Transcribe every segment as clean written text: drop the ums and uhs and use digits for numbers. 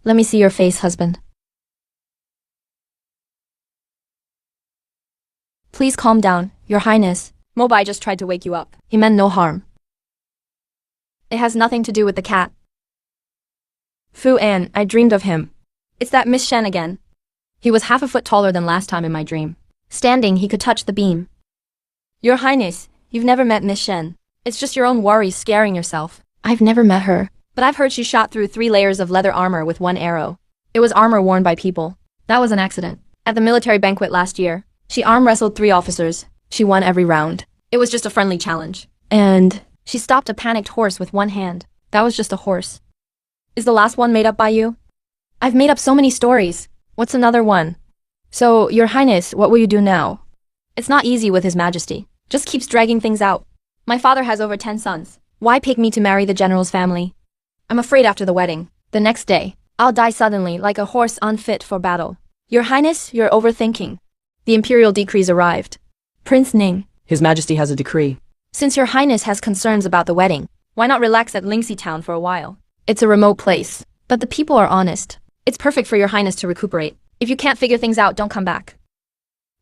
Let me see your face, husband. Please calm down, Your Highness. Mobai just tried to wake you up. He meant no harm. It has nothing to do with the cat. Fu An, I dreamed of him. It's that Miss Shen again. He was half a foot taller than last time in my dream. Standing, he could touch the beam. Your Highness, you've never met Miss Shen. It's just your own worries scaring yourself. I've never met her, but I've heard she shot through 3 layers of leather armor with 1 arrow. It was armor worn by people. That was an accident. At the military banquet last year, she arm wrestled 3 officers. She won every round. It was just a friendly challenge. And she stopped a panicked horse with 1 hand. That was just a horse. Is the last one made up by you? I've made up so many stories. What's another one? So, Your Highness, what will you do now? It's not easy with His Majesty. Just keeps dragging things out. My father has over 10 sons. Why pick me to marry the general's family? I'm afraid after the wedding, the next day, I'll die suddenly like a horse unfit for battle. Your Highness, you're overthinking. The imperial decrees arrived. Prince Ning. His Majesty has a decree. Since Your Highness has concerns about the wedding, why not relax at Lingxi Town for a while? It's a remote place, but the people are honest. It's perfect for Your Highness to recuperate. If you can't figure things out, don't come back.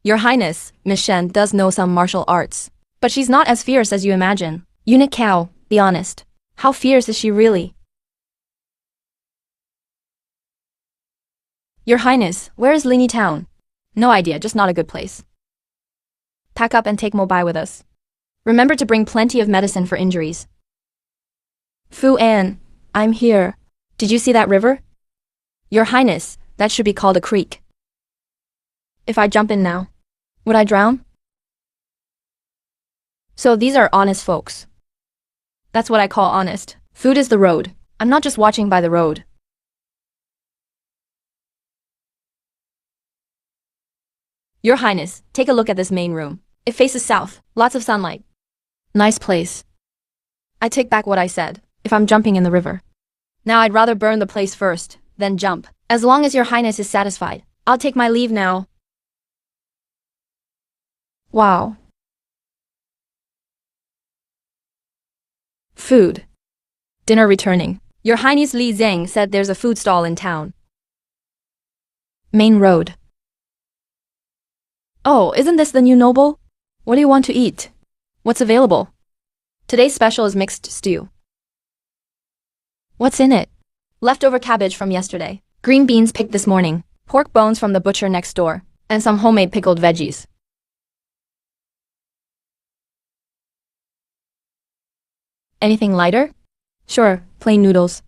Your Highness, Miss Shen does know some martial arts, but she's not as fierce as you imagine. Eunuch Cow, be honest. How fierce is she really? Your Highness, where is Lingyi Town? No idea, just not a good place. Pack up and take Mobai with us. Remember to bring plenty of medicine for injuries. Fu An, I'm here. Did you see that river? Your Highness, that should be called a creek. If I jump in now, would I drown? So these are honest folks. That's what I call honest. Food is the road. I'm not just watching by the road. Your Highness, take a look at this main room. It faces south, lots of sunlight. Nice place. I take back what I said, if I'm jumping in the river. Now I'd rather burn the place first, then jump. As long as Your Highness is satisfied, I'll take my leave now. Wow. Food. Dinner returning. Your Highness Li Zhang said there's a food stall in town. Main road. Oh, isn't this the new noble? What do you want to eat? What's available? Today's special is mixed stew. What's in it? Leftover cabbage from yesterday, green beans picked this morning, pork bones from the butcher next door, and some homemade pickled veggies. Anything lighter? Sure, plain noodles.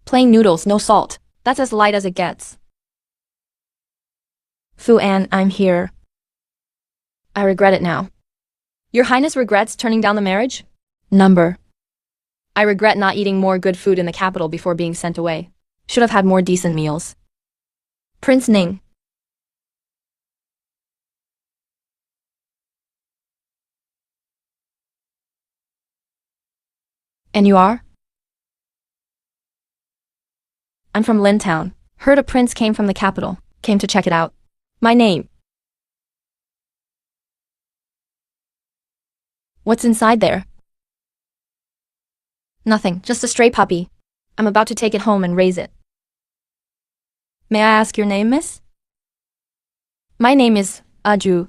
Plain noodles, no salt. That's as light as it gets. Fu An, I'm here. I regret it now. Your Highness regrets turning down the marriage? Number. I regret not eating more good food in the capital before being sent away. Should have had more decent meals. Prince Ning. And you are? I'm from Lin Town. Heard a prince came from the capital. Came to check it out. My name. What's inside there? Nothing, just a stray puppy. I'm about to take it home and raise it. May I ask your name, miss? My name is Aju.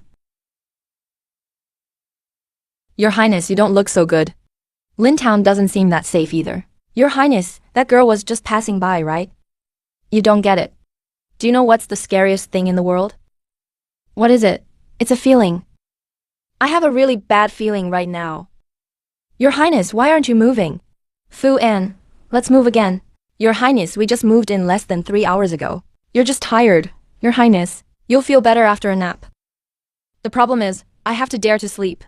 Your Highness, you don't look so good. Lin Town doesn't seem that safe either. Your Highness, that girl was just passing by, right? You don't get it. Do you know what's the scariest thing in the world? What is it? It's a feeling. I have a really bad feeling right now. Your Highness, why aren't you moving? Fu An, let's move again. Your Highness, we just moved in less than 3 hours ago. You're just tired. Your Highness, you'll feel better after a nap. The problem is, I have to dare to sleep.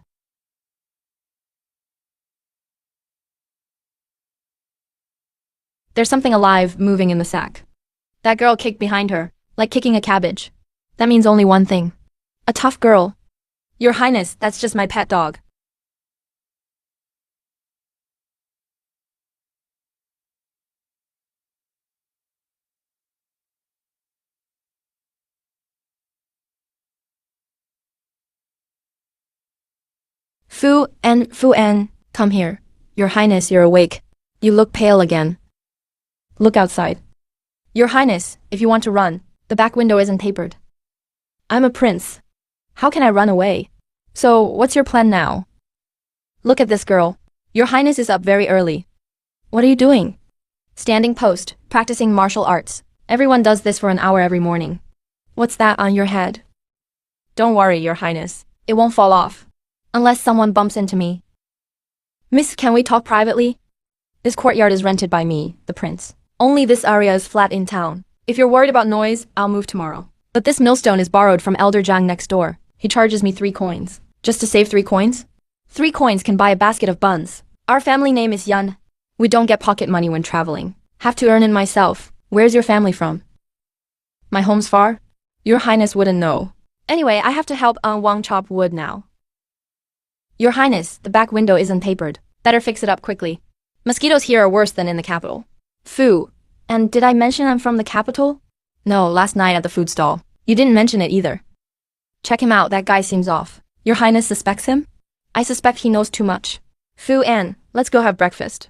There's something alive moving in the sack. That girl kicked behind her, like kicking a cabbage. That means only one thing. A tough girl. Your Highness, that's just my pet dog. Fu An, come here. Your Highness, you're awake. You look pale again. Look outside. Your Highness, if you want to run, the back window isn't papered. I'm a prince. How can I run away? So, what's your plan now? Look at this girl. Your Highness is up very early. What are you doing? Standing post, practicing martial arts. Everyone does this for an hour every morning. What's that on your head? Don't worry, Your Highness. It won't fall off. Unless someone bumps into me. Miss, can we talk privately? This courtyard is rented by me, the prince. Only this area is flat in town. If you're worried about noise, I'll move tomorrow. But this millstone is borrowed from Elder Zhang next door. He charges me 3 coins. Just to save 3 coins? 3 coins can buy a basket of buns. Our family name is Yun. We don't get pocket money when traveling. Have to earn it myself. Where's your family from? My home's far? Your Highness wouldn't know. Anyway, I have to help Wang chop wood now. Your Highness, the back window isn't papered. Better fix it up quickly. Mosquitoes here are worse than in the capital. Fu. And did I mention I'm from the capital? No, last night at the food stall. You didn't mention it either. Check him out, that guy seems off. Your Highness suspects him? I suspect he knows too much. Fu An, let's go have breakfast.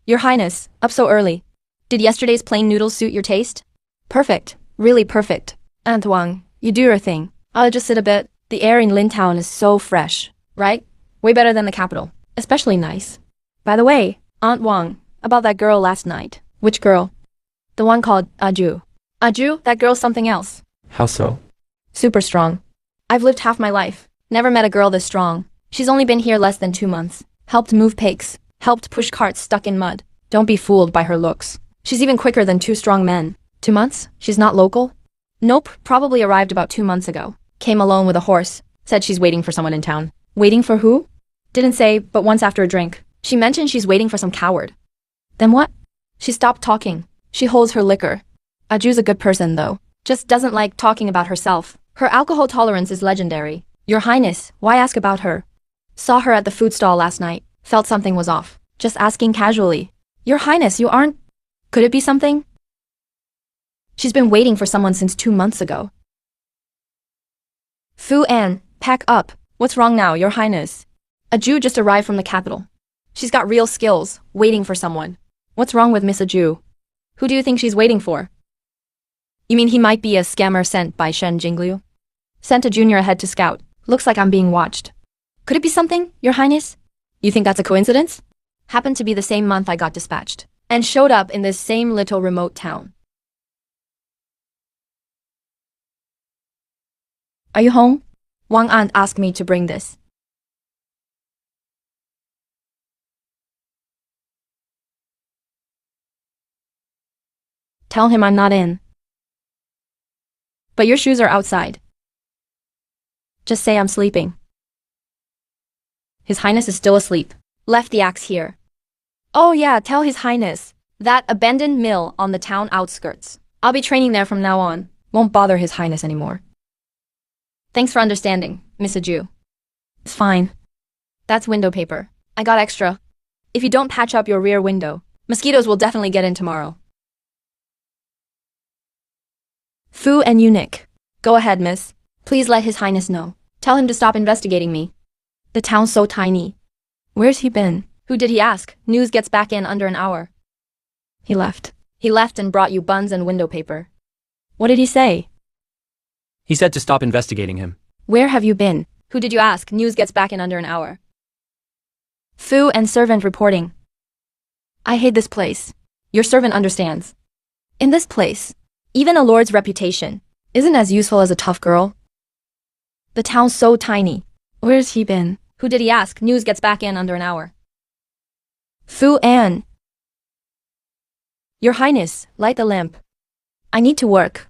Your Highness, up so early. Did yesterday's plain noodles suit your taste? Perfect. Really perfect. Aunt Wang, you do your thing. I'll just sit a bit. The air in Lintown is so fresh, right? Way better than the capital. Especially nice. By the way, Aunt Wang, about that girl last night. Which girl? The one called Aju. Aju? That girl's something else. How so? Super strong. I've lived half my life. Never met a girl this strong. She's only been here less than 2 months. Helped move pigs. Helped push carts stuck in mud. Don't be fooled by her looks. She's even quicker than 2 strong men. 2 months? She's not local? Nope, probably arrived about 2 months ago. Came alone with a horse. Said she's waiting for someone in town. Waiting for who? Didn't say, but once after a drink. She mentioned she's waiting for some coward. Then what? She stopped talking. She holds her liquor. Aju's a good person, though. Just doesn't like talking about herself. Her alcohol tolerance is legendary. Your Highness, why ask about her? Saw her at the food stall last night. Felt something was off. Just asking casually. Your Highness, you aren't... Could it be something? She's been waiting for someone since 2 months ago. Fu An, pack up. What's wrong now, Your Highness? Aju just arrived from the capital. She's got real skills, waiting for someone. What's wrong with Miss Aju? Who do you think she's waiting for? You mean he might be a scammer sent by Shen Jingliu? Sent a junior ahead to scout. Looks like I'm being watched. Could it be something, Your Highness? You think that's a coincidence? Happened to be the same month I got dispatched. And showed up in this same little remote town. Are you home? Wang An asked me to bring this. Tell him I'm not in. But your shoes are outside. Just say I'm sleeping. His Highness is still asleep. Left the axe here. Oh yeah, tell His Highness. That abandoned mill on the town outskirts. I'll be training there from now on. Won't bother His Highness anymore. Thanks for understanding, Miss Aju. It's fine. That's window paper. I got extra. If you don't patch up your rear window, mosquitoes will definitely get in tomorrow. Fu and eunuch. Go ahead, miss. Please let His Highness know. Tell him to stop investigating me. The town's so tiny. Where's he been? Who did he ask? News gets back in under an hour. He left. He left and brought you buns and window paper. What did he say? He said to stop investigating him. Where have you been? Who did you ask? News gets back in under an hour. Fu and servant reporting. I hate this place. Your servant understands. In this place, even a lord's reputation isn't as useful as a tough girl. The town's so tiny. Where's he been? Who did he ask? News gets back in under an hour. Fu An. Your Highness, light the lamp. I need to work.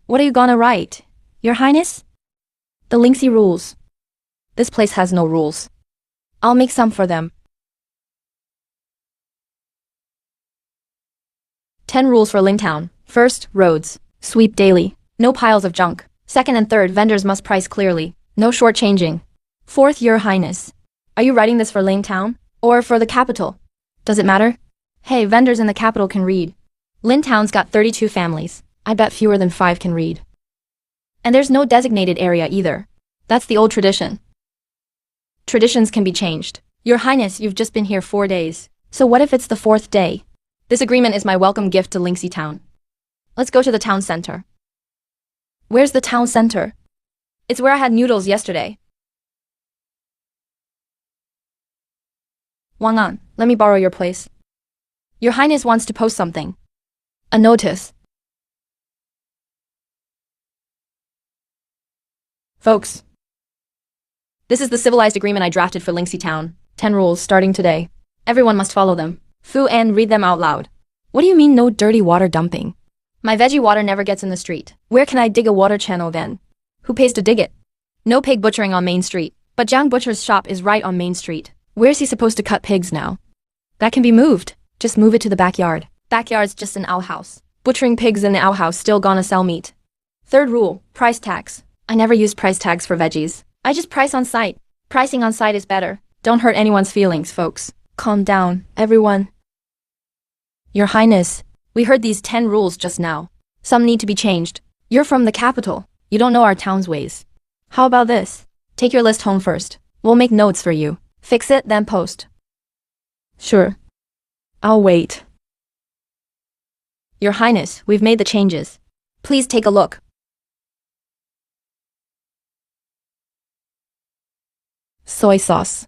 What are you gonna write, Your Highness? The Lingxi rules. This place has no rules. I'll make some for them. 10 rules for Lingtown. First, roads. Sweep daily. No piles of junk. Second and third, vendors must price clearly. No shortchanging. Fourth, Your Highness. Are you writing this for Lingtown? Or for the capital? Does it matter? Hey, vendors in the capital can read. Lintown's got 32 families. I bet fewer than 5 can read. And there's no designated area either. That's the old tradition. Traditions can be changed. Your Highness, you've just been here 4 days. So what if it's the 4th day? This agreement is my welcome gift to Linksy Town. Let's go to the town center. Where's the town center? It's where I had noodles yesterday. Wang An, let me borrow your place. Your Highness wants to post something. A notice. Folks, this is the civilized agreement I drafted for Linksy Town. 10 rules starting today. Everyone must follow them. Fu An, read them out loud. What do you mean no dirty water dumping? My veggie water never gets in the street. Where can I dig a water channel then? Who pays to dig it? No pig butchering on Main Street. But Jiang Butcher's shop is right on Main Street. Where's he supposed to cut pigs now? That can be moved. Just move it to the backyard. Backyard's just an outhouse. Butchering pigs in the outhouse still gonna sell meat. 3rd rule, price tags. I never use price tags for veggies. I just price on site. Pricing on site is better. Don't hurt anyone's feelings, folks. Calm down, everyone. Your Highness, we heard these 10 rules just now. Some need to be changed. You're from the capital. You don't know our town's ways. How about this? Take your list home first. We'll make notes for you. Fix it, then post. Sure. I'll wait. Your Highness, we've made the changes. Please take a look. Soy sauce.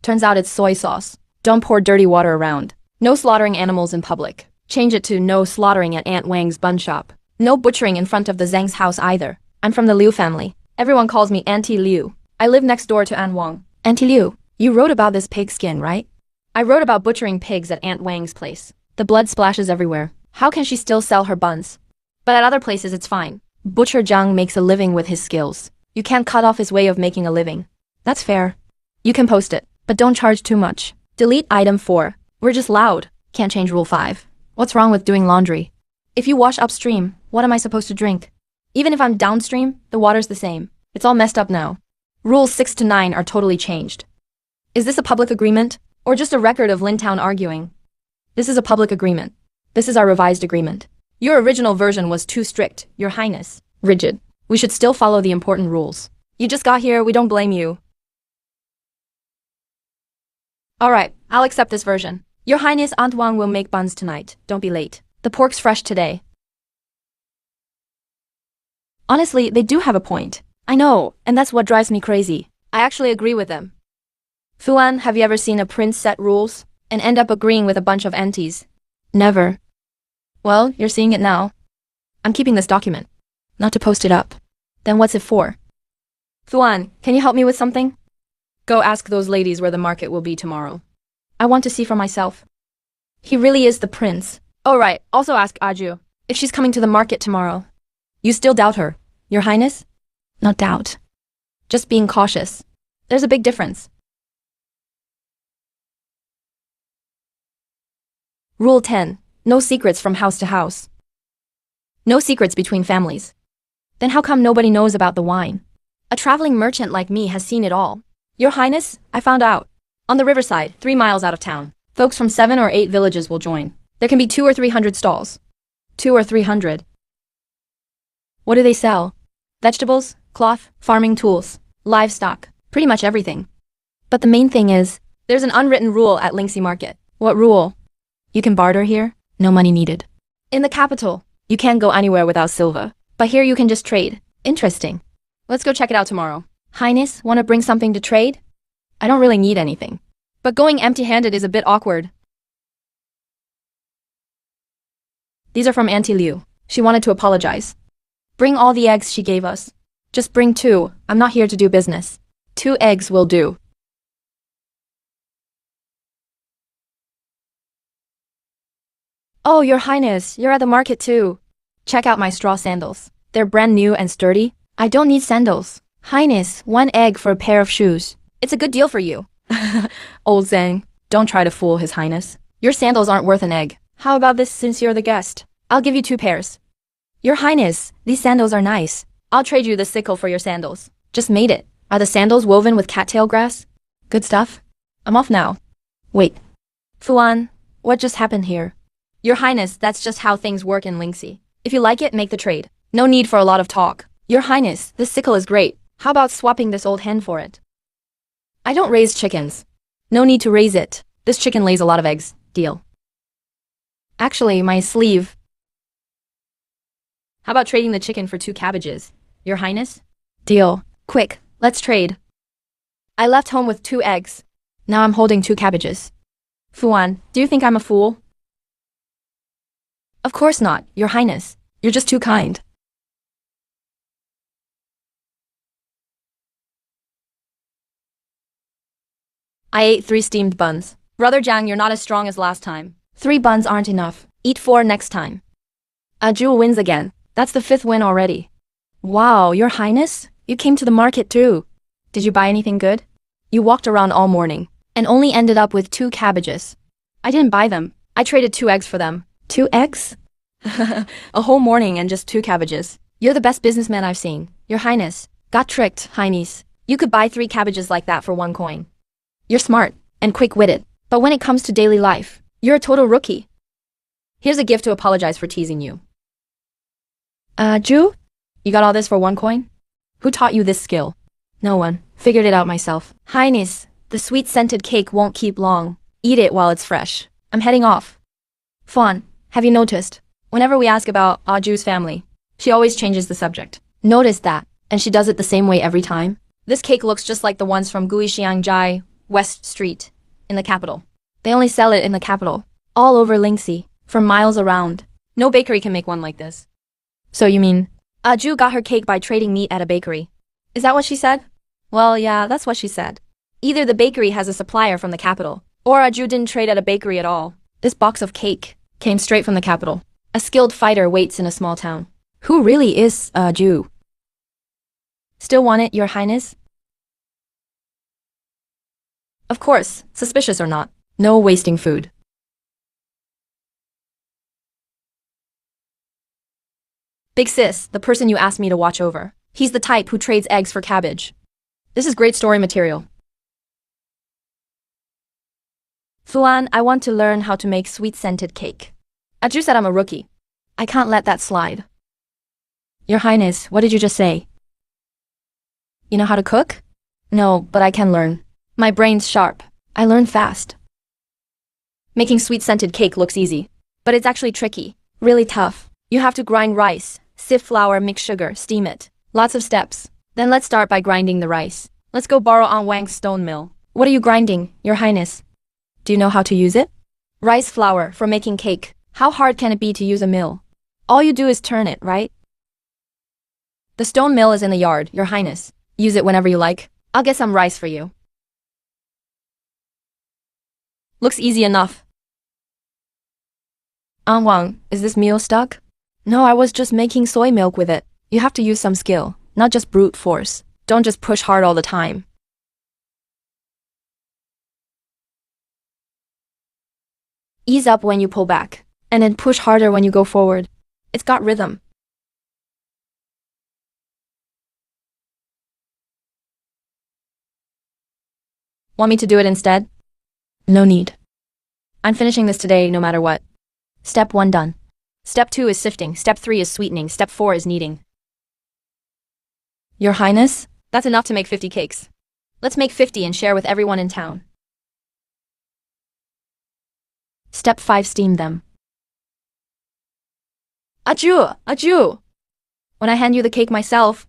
Turns out it's soy sauce. Don't pour dirty water around. No slaughtering animals in public. Change it to no slaughtering at Aunt Wang's bun shop. No butchering in front of the Zhang's house either. I'm from the Liu family. Everyone calls me Auntie Liu. I live next door to Aunt Wang. Auntie Liu, you wrote about this pig skin, right? I wrote about butchering pigs at Aunt Wang's place. The blood splashes everywhere. How can she still sell her buns? But at other places it's fine. Butcher Zhang makes a living with his skills. You can't cut off his way of making a living. That's fair. You can post it, but don't charge too much. Delete item 4. We're just loud. Can't change rule 5. What's wrong with doing laundry? If you wash upstream, what am I supposed to drink? Even if I'm downstream, the water's the same. It's all messed up now. Rules 6 to 9 are totally changed. Is this a public agreement? Or just a record of Lintown arguing? This is a public agreement. This is our revised agreement. Your original version was too strict, Your Highness. Rigid. We should still follow the important rules. You just got here, we don't blame you. Alright, I'll accept this version. Your Highness, Aunt Wang will make buns tonight. Don't be late. The pork's fresh today. Honestly, they do have a point. I know, and that's what drives me crazy. I actually agree with them. Fuan, have you ever seen a prince set rules and end up agreeing with a bunch of aunties? Never. Well, you're seeing it now. I'm keeping this document. Not to post it up. Then what's it for? Fuan, can you help me with something? Go ask those ladies where the market will be tomorrow. I want to see for myself. He really is the prince. Oh right, also ask Aju if she's coming to the market tomorrow. You still doubt her, Your Highness? Not doubt. Just being cautious. There's a big difference. Rule 10. No secrets from house to house. No secrets between families. Then how come nobody knows about the wine? A traveling merchant like me has seen it all. Your Highness, I found out. On the riverside, 3 miles out of town, folks from 7 or 8 villages will join. There can be 200 or 300 stalls. 200 or 300. What do they sell? Vegetables, cloth, farming tools, livestock, pretty much everything. But the main thing is, there's an unwritten rule at Linksy Market. What rule? You can barter here, no money needed. In the capital, you can't go anywhere without silver. But here you can just trade. Interesting. Let's go check it out tomorrow. Highness, want to bring something to trade? I don't really need anything. But going empty-handed is a bit awkward. These are from Auntie Liu. She wanted to apologize. Bring all the eggs she gave us. Just bring 2. I'm not here to do business. 2 eggs will do. Oh, Your Highness, you're at the market too. Check out my straw sandals. They're brand new and sturdy. I don't need sandals. Highness, 1 egg for a pair of shoes. It's a good deal for you. Old Zhang, don't try to fool His Highness. Your sandals aren't worth an egg. How about this since you're the guest? I'll give you 2 pairs. Your Highness, these sandals are nice. I'll trade you the sickle for your sandals. Just made it. Are the sandals woven with cattail grass? Good stuff. I'm off now. Wait. Fuan, what just happened here? Your Highness, that's just how things work in Linksy. If you like it, make the trade. No need for a lot of talk. Your Highness, this sickle is great. How about swapping this old hen for it? I don't raise chickens. No need to raise it. This chicken lays a lot of eggs. Deal. Actually, my sleeve. How about trading the chicken for 2 cabbages, Your Highness? Deal. Quick, let's trade. I left home with 2 eggs. Now I'm holding 2 cabbages. Fuan, do you think I'm a fool? Of course not, Your Highness. You're just too kind. I ate 3 steamed buns. Brother Jiang, you're not as strong as last time. 3 buns aren't enough. Eat 4 next time. Jewel wins again. That's the 5th win already. Wow, Your Highness? You came to the market too. Did you buy anything good? You walked around all morning and only ended up with 2 cabbages. I didn't buy them. I traded 2 eggs for them. 2 eggs? A whole morning and just 2 cabbages. You're the best businessman I've seen. Your Highness. Got tricked, Highness. You could buy 3 cabbages like that for 1 coin. You're smart and quick-witted. But when it comes to daily life, you're a total rookie. Here's a gift to apologize for teasing you. Ju? You got all this for 1 coin? Who taught you this skill? No one. Figured it out myself. Highness, the sweet-scented cake won't keep long. Eat it while it's fresh. I'm heading off. Fawn, have you noticed? Whenever we ask about Ju's family, she always changes the subject. Notice that, and she does it the same way every time. This cake looks just like the ones from Guixiangjai, West Street, in the capital. They only sell it in the capital, all over Lingxi, for miles around. No bakery can make one like this. So you mean, Ju got her cake by trading meat at a bakery? Is that what she said? Well, yeah, that's what she said. Either the bakery has a supplier from the capital, or Ju didn't trade at a bakery at all. This box of cake came straight from the capital. A skilled fighter waits in a small town. Who really is Ju? Still want it, Your Highness? Of course, suspicious or not. No wasting food. Big sis, the person you asked me to watch over. He's the type who trades eggs for cabbage. This is great story material. Fuan, I want to learn how to make sweet-scented cake. Ju said I'm a rookie. I can't let that slide. Your Highness, what did you just say? You know how to cook? No, but I can learn. My brain's sharp. I learn fast. Making sweet-scented cake looks easy, but it's actually tricky. Really tough. You have to grind rice, sift flour, mix sugar, steam it. Lots of steps. Then let's start by grinding the rice. Let's go borrow Aunt Wang's stone mill. What are you grinding, Your Highness? Do you know how to use it? Rice flour for making cake. How hard can it be to use a mill? All you do is turn it, right? The stone mill is in the yard, Your Highness. Use it whenever you like. I'll get some rice for you. Looks easy enough. Aunt Wang, is this meal stuck? No, I was just making soy milk with it. You have to use some skill, not just brute force. Don't just push hard all the time. Ease up when you pull back, and then push harder when you go forward. It's got rhythm. Want me to do it instead? No need. I'm finishing this today no matter what. Step 1 done. Step 2 is sifting, Step 3 is sweetening, Step 4 is kneading. Your Highness? That's enough to make 50 cakes. Let's make 50 and share with everyone in town. Step 5, steam them. Ju! When I hand you the cake myself,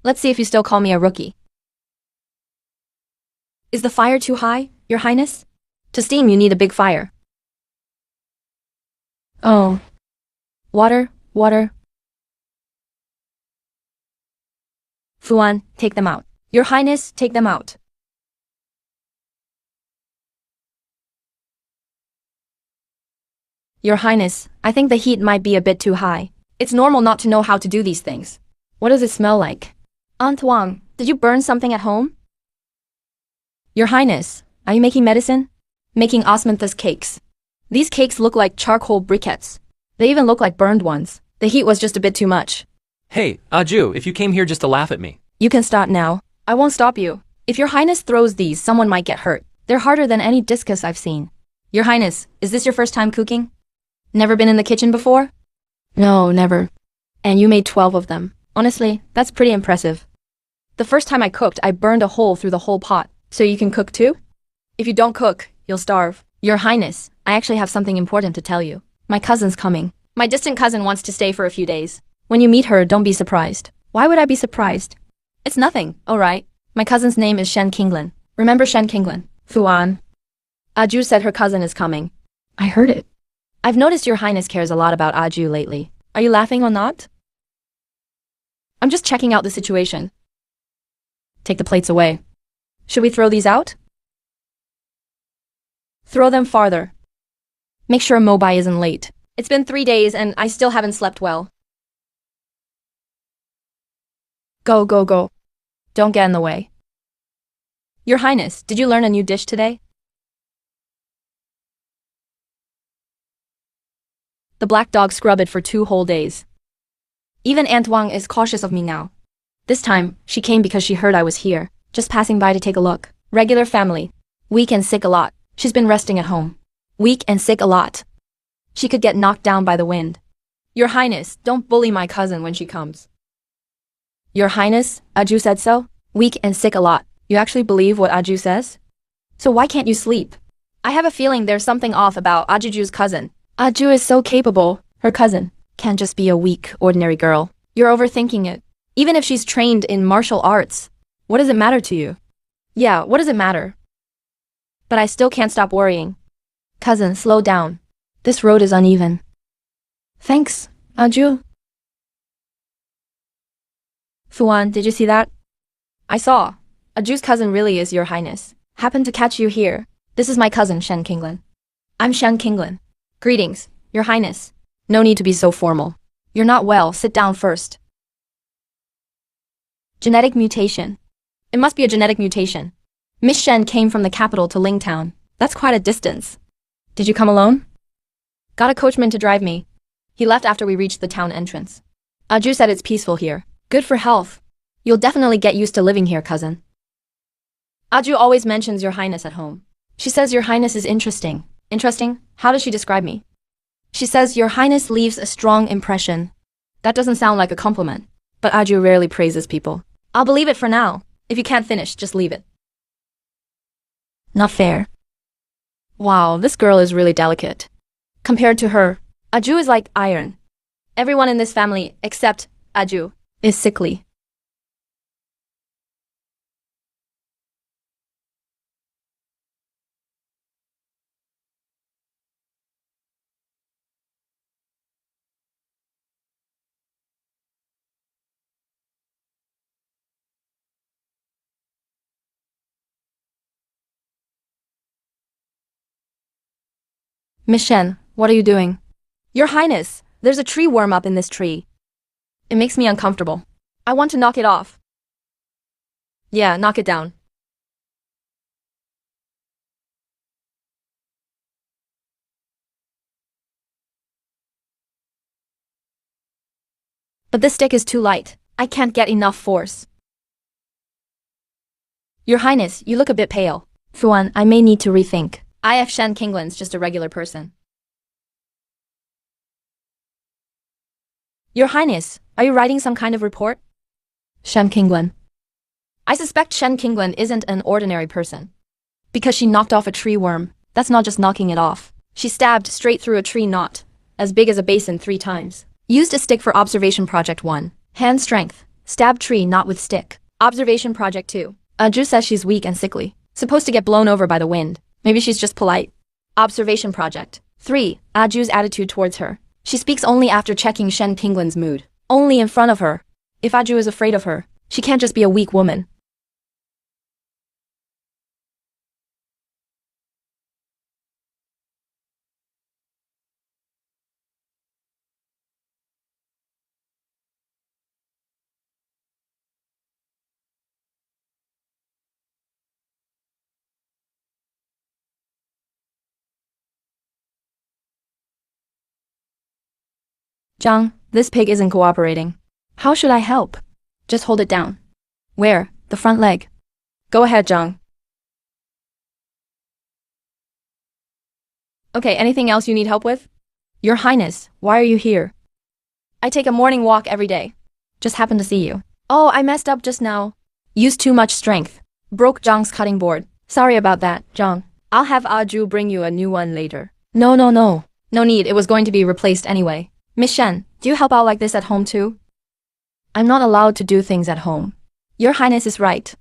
let's see if you still call me a rookie. Is the fire too high, Your Highness? To steam, you need a big fire. Oh. Water. Fuan, take them out. Your Highness, take them out. Your Highness, I think the heat might be a bit too high. It's normal not to know how to do these things. What does it smell like? Aunt Wang, did you burn something at home? Your Highness, are you making medicine? Making osmanthus cakes. These cakes look like charcoal briquettes. They even look like burned ones. The heat was just a bit too much. Hey, Ju, if you came here just to laugh at me. You can stop now. I won't stop you. If Your Highness throws these, someone might get hurt. They're harder than any discus I've seen. Your Highness, is this your first time cooking? Never been in the kitchen before? No, never. And you made 12 of them. Honestly, that's pretty impressive. The first time I cooked, I burned a hole through the whole pot. So you can cook too? If you don't cook, you'll starve. Your Highness, I actually have something important to tell you. My cousin's coming. My distant cousin wants to stay for a few days. When you meet her, don't be surprised. Why would I be surprised? It's nothing, alright. My cousin's name is Shen Qinglan. Remember Shen Qinglan? Fuan. Aju said her cousin is coming. I heard it. I've noticed your Highness cares a lot about Aju lately. Are you laughing or not? I'm just checking out the situation. Take the plates away. Should we throw these out? Throw them farther. Make sure Mobai isn't late. It's been 3 days and I still haven't slept well. Go, go, go. Don't get in the way. Your Highness, did you learn a new dish today? The black dog scrubbed for 2 whole days. Even Aunt Wang is cautious of me now. This time, she came because she heard I was here, just passing by to take a look. Regular family. Weak and sick a lot. She's been resting at home. Weak and sick a lot. She could get knocked down by the wind. Your Highness, don't bully my cousin when she comes. Your Highness, Aju said so? Weak and sick a lot. You actually believe what Aju says? So why can't you sleep? I have a feeling there's something off about Ajuju's cousin. Aju is so capable. Her cousin can't just be a weak, ordinary girl. You're overthinking it. Even if she's trained in martial arts, what does it matter to you? Yeah, what does it matter? But I still can't stop worrying. Cousin, slow down. This road is uneven. Thanks, Aju. Fuan, did you see that? I saw. Aju's cousin really is your Highness. Happened to catch you here. This is my cousin, Shen Qinglan. I'm Shen Qinglan. Greetings, your Highness. No need to be so formal. You're not well, sit down first. Genetic mutation. It must be a genetic mutation. Miss Shen came from the capital to Lingtown. That's quite a distance. Did you come alone? Got a coachman to drive me. He left after we reached the town entrance. Aju said it's peaceful here. Good for health. You'll definitely get used to living here, cousin. Aju always mentions your Highness at home. She says your Highness is interesting. Interesting? How does she describe me? She says your Highness leaves a strong impression. That doesn't sound like a compliment, but Aju rarely praises people. I'll believe it for now. If you can't finish, just leave it. Not fair. Wow, this girl is really delicate. Compared to her, Aju is like iron. Everyone in this family, except Aju, is sickly. Miss Shen, what are you doing? Your Highness, there's a tree worm up in this tree. It makes me uncomfortable. I want to knock it off. Yeah, knock it down. But this stick is too light. I can't get enough force. Your Highness, you look a bit pale. Fuan, I may need to rethink. IF Shen Qinglan's just a regular person. Your Highness, are you writing some kind of report? Shen Qinglan. I suspect Shen Qinglan isn't an ordinary person. Because she knocked off a tree worm, that's not just knocking it off. She stabbed straight through a tree knot, as big as a basin 3 times. Used a stick for Observation Project 1. Hand strength. Stab tree knot with stick. Observation Project 2. Aju says she's weak and sickly. Supposed to get blown over by the wind. Maybe she's just polite. Observation Project 3. Aju's attitude towards her. She speaks only after checking Shen Qinglan's mood. Only in front of her. If Aju is afraid of her, she can't just be a weak woman. Zhang, this pig isn't cooperating. How should I help? Just hold it down. Where? The front leg. Go ahead, Zhang. Okay, anything else you need help with? Your Highness, why are you here? I take a morning walk every day. Just happened to see you. Oh, I messed up just now. Used too much strength. Broke Zhang's cutting board. Sorry about that, Zhang. I'll have Aju bring you a new one later. No, no, no. No need, it was going to be replaced anyway. Miss Shen, do you help out like this at home too? I'm not allowed to do things at home. Your Highness is right.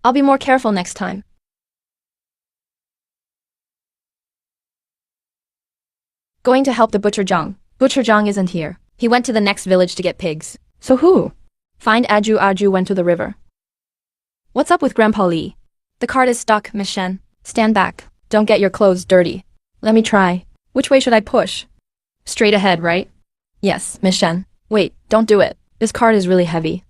I'll be more careful next time. Going to help the butcher Zhang. Butcher Zhang isn't here. He went to the next village to get pigs. So who? Find Aju. Aju went to the river. What's up with Grandpa Li? The cart is stuck, Miss Shen. Stand back. Don't get your clothes dirty. Let me try. Which way should I push? Straight ahead, right? Yes, Miss Shen. Wait, don't do it. This cart is really heavy.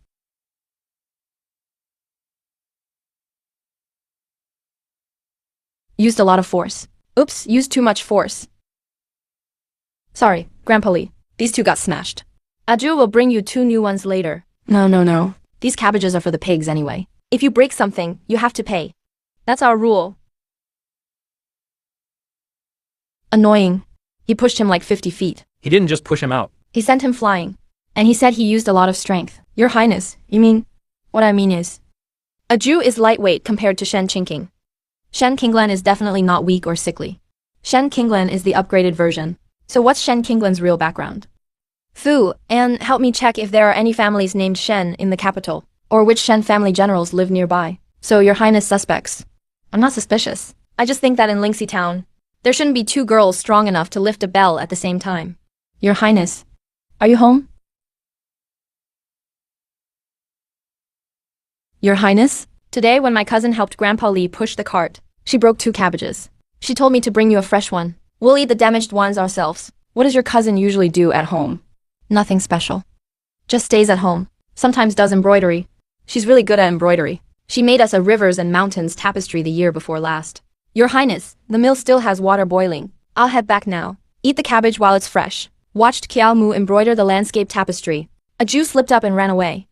Used a lot of force. Oops, used too much force. Sorry, Grandpa Li. These two got smashed. Aju will bring you 2 new ones later. No, no, no. These cabbages are for the pigs anyway. If you break something, you have to pay. That's our rule. Annoying. He pushed him like 50 feet. He didn't just push him out. He sent him flying. And he said he used a lot of strength. Your Highness, you mean? What I mean is, Aju is lightweight compared to Shen Qingqing. Shen Qinglan is definitely not weak or sickly. Shen Qinglan is the upgraded version. So what's Shen Qinglan's real background? Fu, and help me check if there are any families named Shen in the capital, or which Shen family generals live nearby. So your Highness suspects. I'm not suspicious. I just think that in Lingxi town, there shouldn't be 2 girls strong enough to lift a bell at the same time. Your Highness, are you home? Your Highness? Today when my cousin helped Grandpa Li push the cart, she broke 2 cabbages. She told me to bring you a fresh one. We'll eat the damaged ones ourselves. What does your cousin usually do at home? Nothing special. Just stays at home. Sometimes does embroidery. She's really good at embroidery. She made us a rivers and mountains tapestry the year before last. Your Highness, the mill still has water boiling. I'll head back now. Eat the cabbage while it's fresh. Watched Kiao Mu embroider the landscape tapestry. Aju slipped up and ran away.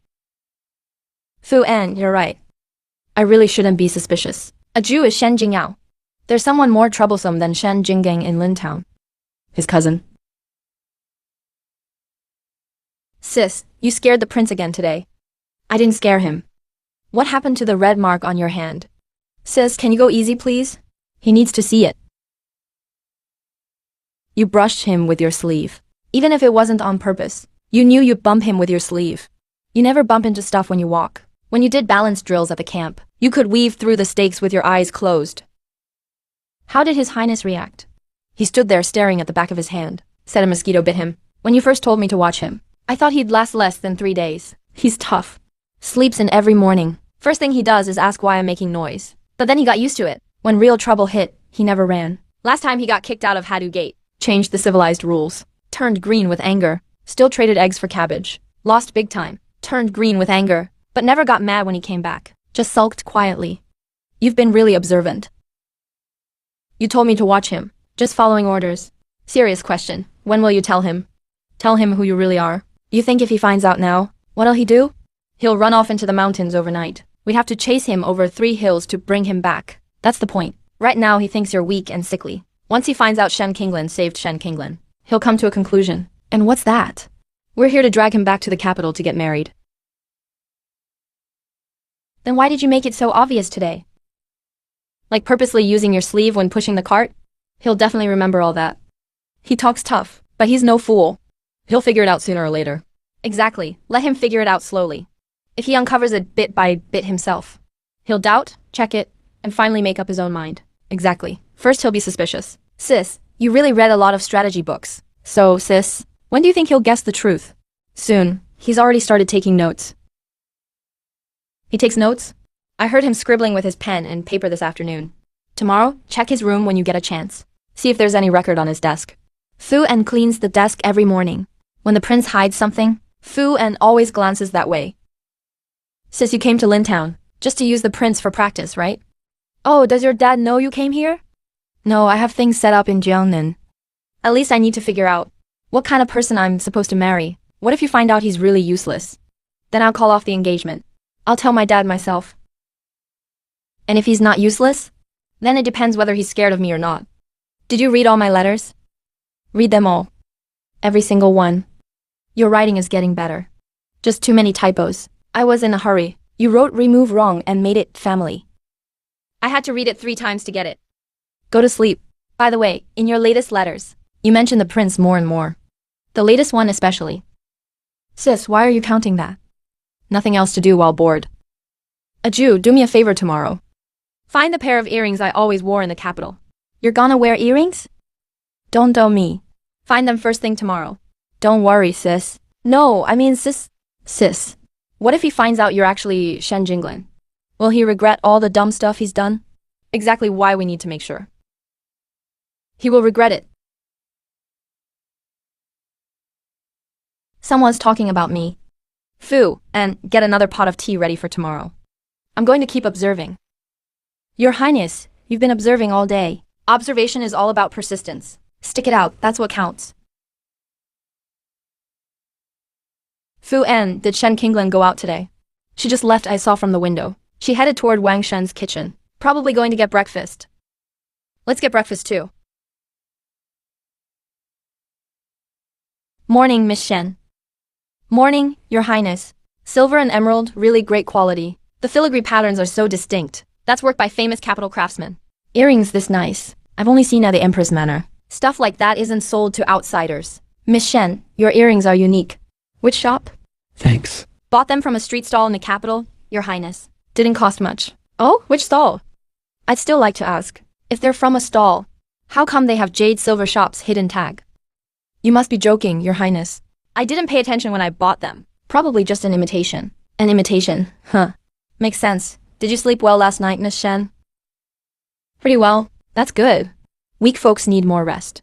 Fu An, you're right. I really shouldn't be suspicious. Aju is Shen Jingyao. There's someone more troublesome than Shen Jinggang in Lin Town. His cousin. Sis, you scared the prince again today. I didn't scare him. What happened to the red mark on your hand? Sis, can you go easy please? He needs to see it. You brushed him with your sleeve. Even if it wasn't on purpose, you knew you'd bump him with your sleeve. You never bump into stuff when you walk. When you did balance drills at the camp, you could weave through the stakes with your eyes closed. How did His Highness react? He stood there staring at the back of his hand. Said a mosquito bit him. When you first told me to watch him, I thought he'd last less than 3 days. He's tough. Sleeps in every morning. First thing he does is ask why I'm making noise. But then he got used to it. When real trouble hit, he never ran. Last time he got kicked out of Hadu Gate. Changed the civilized rules. Turned green with anger. Still traded eggs for cabbage. Lost big time. Turned green with anger. But never got mad when he came back. Just sulked quietly. You've been really observant. You told me to watch him. Just following orders. Serious question. When will you tell him? Tell him who you really are. You think if he finds out now, what'll he do? He'll run off into the mountains overnight. We'd have to chase him over 3 hills to bring him back. That's the point. Right now he thinks you're weak and sickly. Once he finds out Shen Qinglan saved Shen Qinglan, he'll come to a conclusion. And what's that? We're here to drag him back to the capital to get married. Then why did you make it so obvious today? Like purposely using your sleeve when pushing the cart? He'll definitely remember all that. He talks tough, but he's no fool. He'll figure it out sooner or later. Exactly, let him figure it out slowly. If he uncovers it bit by bit himself, he'll doubt, check it, and finally make up his own mind. Exactly. First he'll be suspicious. Sis, you really read a lot of strategy books. So, sis, when do you think he'll guess the truth? Soon. He's already started taking notes. He takes notes? I heard him scribbling with his pen and paper this afternoon. Tomorrow, check his room when you get a chance. See if there's any record on his desk. Fu En cleans the desk every morning. When the prince hides something, Fu En always glances that way. Sis, you came to Lin Town, just to use the prince for practice, right? Oh, does your dad know you came here? No, I have things set up in Jiangnan. At least I need to figure out what kind of person I'm supposed to marry. What if you find out he's really useless? Then I'll call off the engagement. I'll tell my dad myself. And if he's not useless? Then it depends whether he's scared of me or not. Did you read all my letters? Read them all. Every single one. Your writing is getting better. Just too many typos. I was in a hurry. You wrote remove wrong and made it family. I had to read it 3 times to get it. Go to sleep. By the way, in your latest letters, you mention the prince more and more. The latest one especially. Sis, why are you counting that? Nothing else to do while bored. Aju, do me a favor tomorrow. Find the pair of earrings I always wore in the capital. You're gonna wear earrings? Don't tell me. Find them first thing tomorrow. Don't worry, sis. No, I mean sis. Sis. What if he finds out you're actually Shen Jinglan? Will he regret all the dumb stuff he's done? Exactly why we need to make sure. He will regret it. Someone's talking about me. Fu, and get another pot of tea ready for tomorrow. I'm going to keep observing. Your Highness, you've been observing all day. Observation is all about persistence. Stick it out, that's what counts. Fu En, did Shen Qinglan go out today? She just left, I saw from the window. She headed toward Wang Shen's kitchen. Probably going to get breakfast. Let's get breakfast too. Morning, Miss Shen. Morning, Your Highness. Silver and emerald, really great quality. The filigree patterns are so distinct. That's work by famous capital craftsmen. Earrings this nice. I've only seen at the Empress Manor. Stuff like that isn't sold to outsiders. Miss Shen, your earrings are unique. Which shop? Thanks. Bought them from a street stall in the capital, Your Highness. Didn't cost much. Oh, which stall? I'd still like to ask. If they're from a stall, how come they have jade silver shop's hidden tag? You must be joking, Your Highness. I didn't pay attention when I bought them. Probably just an imitation. An imitation, huh. Makes sense. Did you sleep well last night, Miss Shen? Pretty well. That's good. Weak folks need more rest.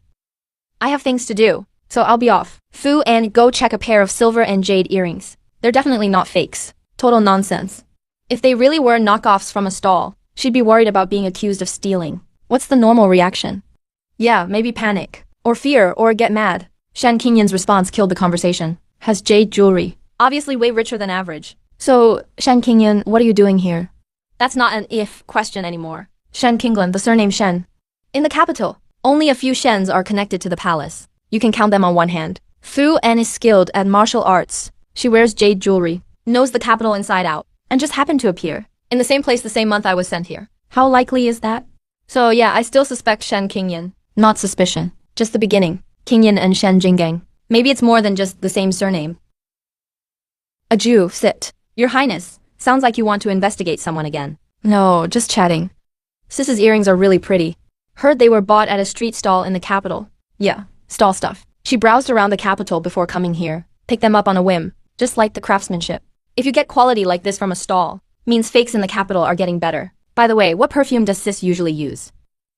I have things to do, so I'll be off. Fu and go check a pair of silver and jade earrings. They're definitely not fakes. Total nonsense. If they really were knockoffs from a stall, she'd be worried about being accused of stealing. What's the normal reaction? Yeah, maybe panic. Or fear, or get mad. Shen Qingyan's response killed the conversation. Has jade jewelry. Obviously way richer than average. So, Shen Qingyan, what are you doing here? That's not an if question anymore. Shen Qinglan, the surname Shen. In the capital, only a few Shens are connected to the palace. You can count them on one hand. Fu En is skilled at martial arts. She wears jade jewelry, knows the capital inside out, and just happened to appear in the same place the same month I was sent here. How likely is that? So yeah, I still suspect Shen Qingyan. Not suspicion. Just the beginning. Qingyan and Shen Jinggang. Maybe it's more than just the same surname. Aju, sit. Your Highness, sounds like you want to investigate someone again. No, just chatting. Sis's earrings are really pretty. Heard they were bought at a street stall in the capital. Yeah, stall stuff. She browsed around the capital before coming here. Picked them up on a whim. Just like the craftsmanship. If you get quality like this from a stall, means fakes in the capital are getting better. By the way, what perfume does Sis usually use?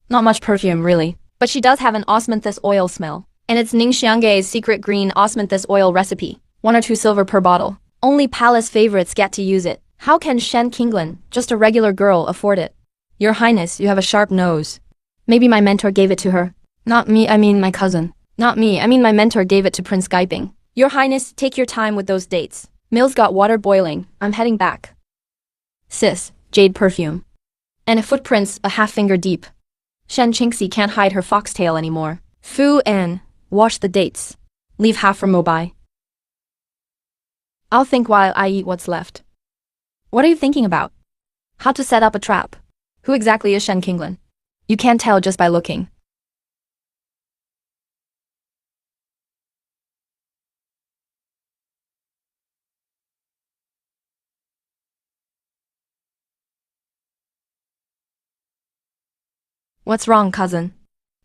Not much perfume, really. But she does have an osmanthus oil smell. And it's Ningxiangge's secret green osmanthus oil recipe. 1 or 2 silver per bottle. Only palace favorites get to use it. How can Shen Qinglan, just a regular girl, afford it? Your Highness, you have a sharp nose. Maybe my mentor gave it to her. Not me, I mean my cousin. Not me, I mean my mentor gave it to Prince Gaiping. Your Highness, take your time with those dates. Mill's got water boiling. I'm heading back. Sis, jade perfume. And a footprints a half finger deep. Shen Qingxi can't hide her foxtail anymore. Fu En, wash the dates. Leave half for Mobai. I'll think while I eat what's left. What are you thinking about? How to set up a trap. Who exactly is Shen Qinglan? You can't tell just by looking. What's wrong, cousin?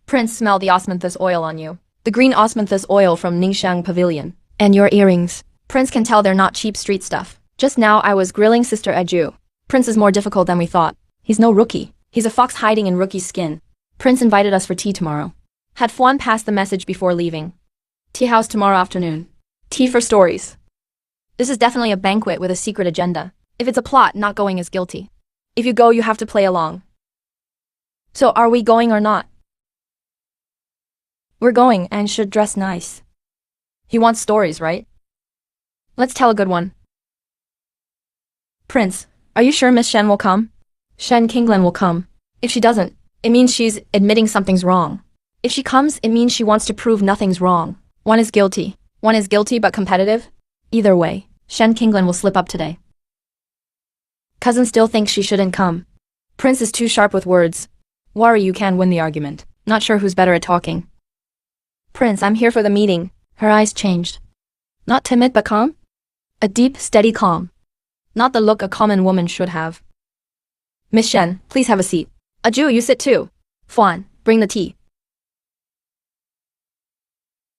Prince smelled the osmanthus oil on you. The green osmanthus oil from Ningxiang Pavilion. And your earrings. Prince can tell they're not cheap street stuff. Just now I was grilling Sister Aju. Prince is more difficult than we thought. He's no rookie. He's a fox hiding in rookie's skin. Prince invited us for tea tomorrow. Had Fuan passed the message before leaving. Tea house tomorrow afternoon. Tea for stories. This is definitely a banquet with a secret agenda. If it's a plot, not going is guilty. If you go, you have to play along. So are we going or not? We're going and should dress nice. He wants stories, right? Let's tell a good one. Prince, are you sure Miss Shen will come? Shen Qinglan will come. If she doesn't, it means she's admitting something's wrong. If she comes, it means she wants to prove nothing's wrong. One is guilty. One is guilty but competitive. Either way, Shen Qinglan will slip up today. Cousin still thinks she shouldn't come. Prince is too sharp with words. Worry you can win the argument. Not sure who's better at talking. Prince, I'm here for the meeting. Her eyes changed. Not timid but calm? A deep, steady calm. Not the look a common woman should have. Miss Shen, please have a seat. Aju, you sit too. Fuan, bring the tea.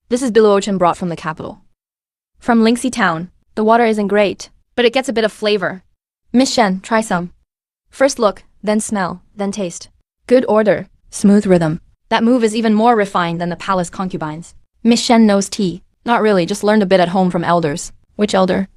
This is Billuochen brought from the capital. From Lingxi town. The water isn't great, but it gets a bit of flavor. Miss Shen, try some. First look, then smell, then taste. Good order, smooth rhythm. That move is even more refined than the palace concubines. Miss Shen knows tea. Not really, just learned a bit at home from elders. Which elder?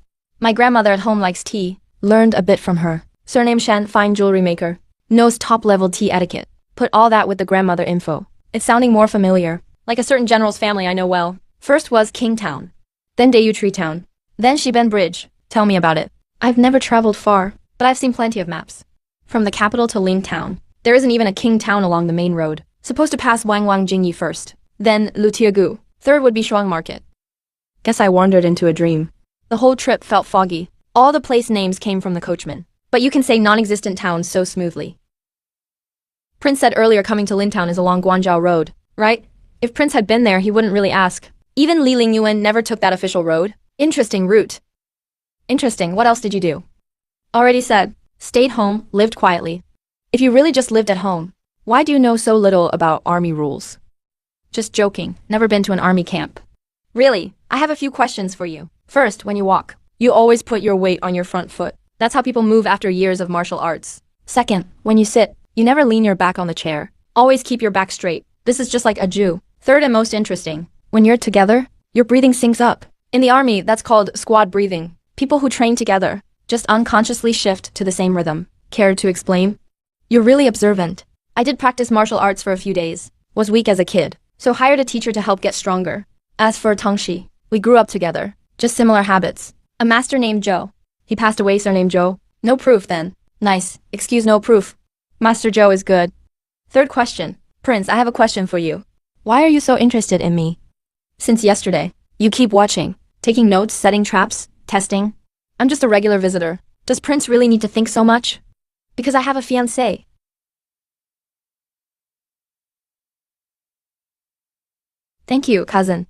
My grandmother at home likes tea. Learned a bit from her. Surname Shen, fine jewelry maker. Knows top-level tea etiquette. Put all that with the grandmother info. It's sounding more familiar. Like a certain general's family I know well. First was King Town. Then Dayu Tree Town. Then Shiben Bridge. Tell me about it. I've never traveled far, but I've seen plenty of maps. From the capital to Ling Town. There isn't even a King Town along the main road. Supposed to pass Wangwang Jingyi first. Then Lutiagu. Third would be Shuang Market. Guess I wandered into a dream. The whole trip felt foggy. All the place names came from the coachman. But you can say non-existent towns so smoothly. Prince said earlier coming to Lintown is along Guanzhou Road, right? If Prince had been there, he wouldn't really ask. Even Li Lingyuan never took that official road. Interesting route. Interesting, what else did you do? Already said. Stayed home, lived quietly. If you really just lived at home, why do you know so little about army rules? Just joking, never been to an army camp. Really, I have a few questions for you. First, when you walk, you always put your weight on your front foot. That's how people move after years of martial arts. Second, when you sit, you never lean your back on the chair. Always keep your back straight. This is just like a Jew. Third and most interesting, when you're together, your breathing syncs up. In the army, that's called squad breathing. People who train together just unconsciously shift to the same rhythm. Care to explain? You're really observant. I did practice martial arts for a few days. Was weak as a kid, so hired a teacher to help get stronger. As for Tongxi, we grew up together. Just similar habits. A master named Zhou. He passed away, surnamed Zhou. No proof then. Nice. Excuse no proof. Master Zhou is good. Third question. Prince, I have a question for you. Why are you so interested in me? Since yesterday. You keep watching. Taking notes, setting traps, testing. I'm just a regular visitor. Does Prince really need to think so much? Because I have a fiancé. Thank you, cousin.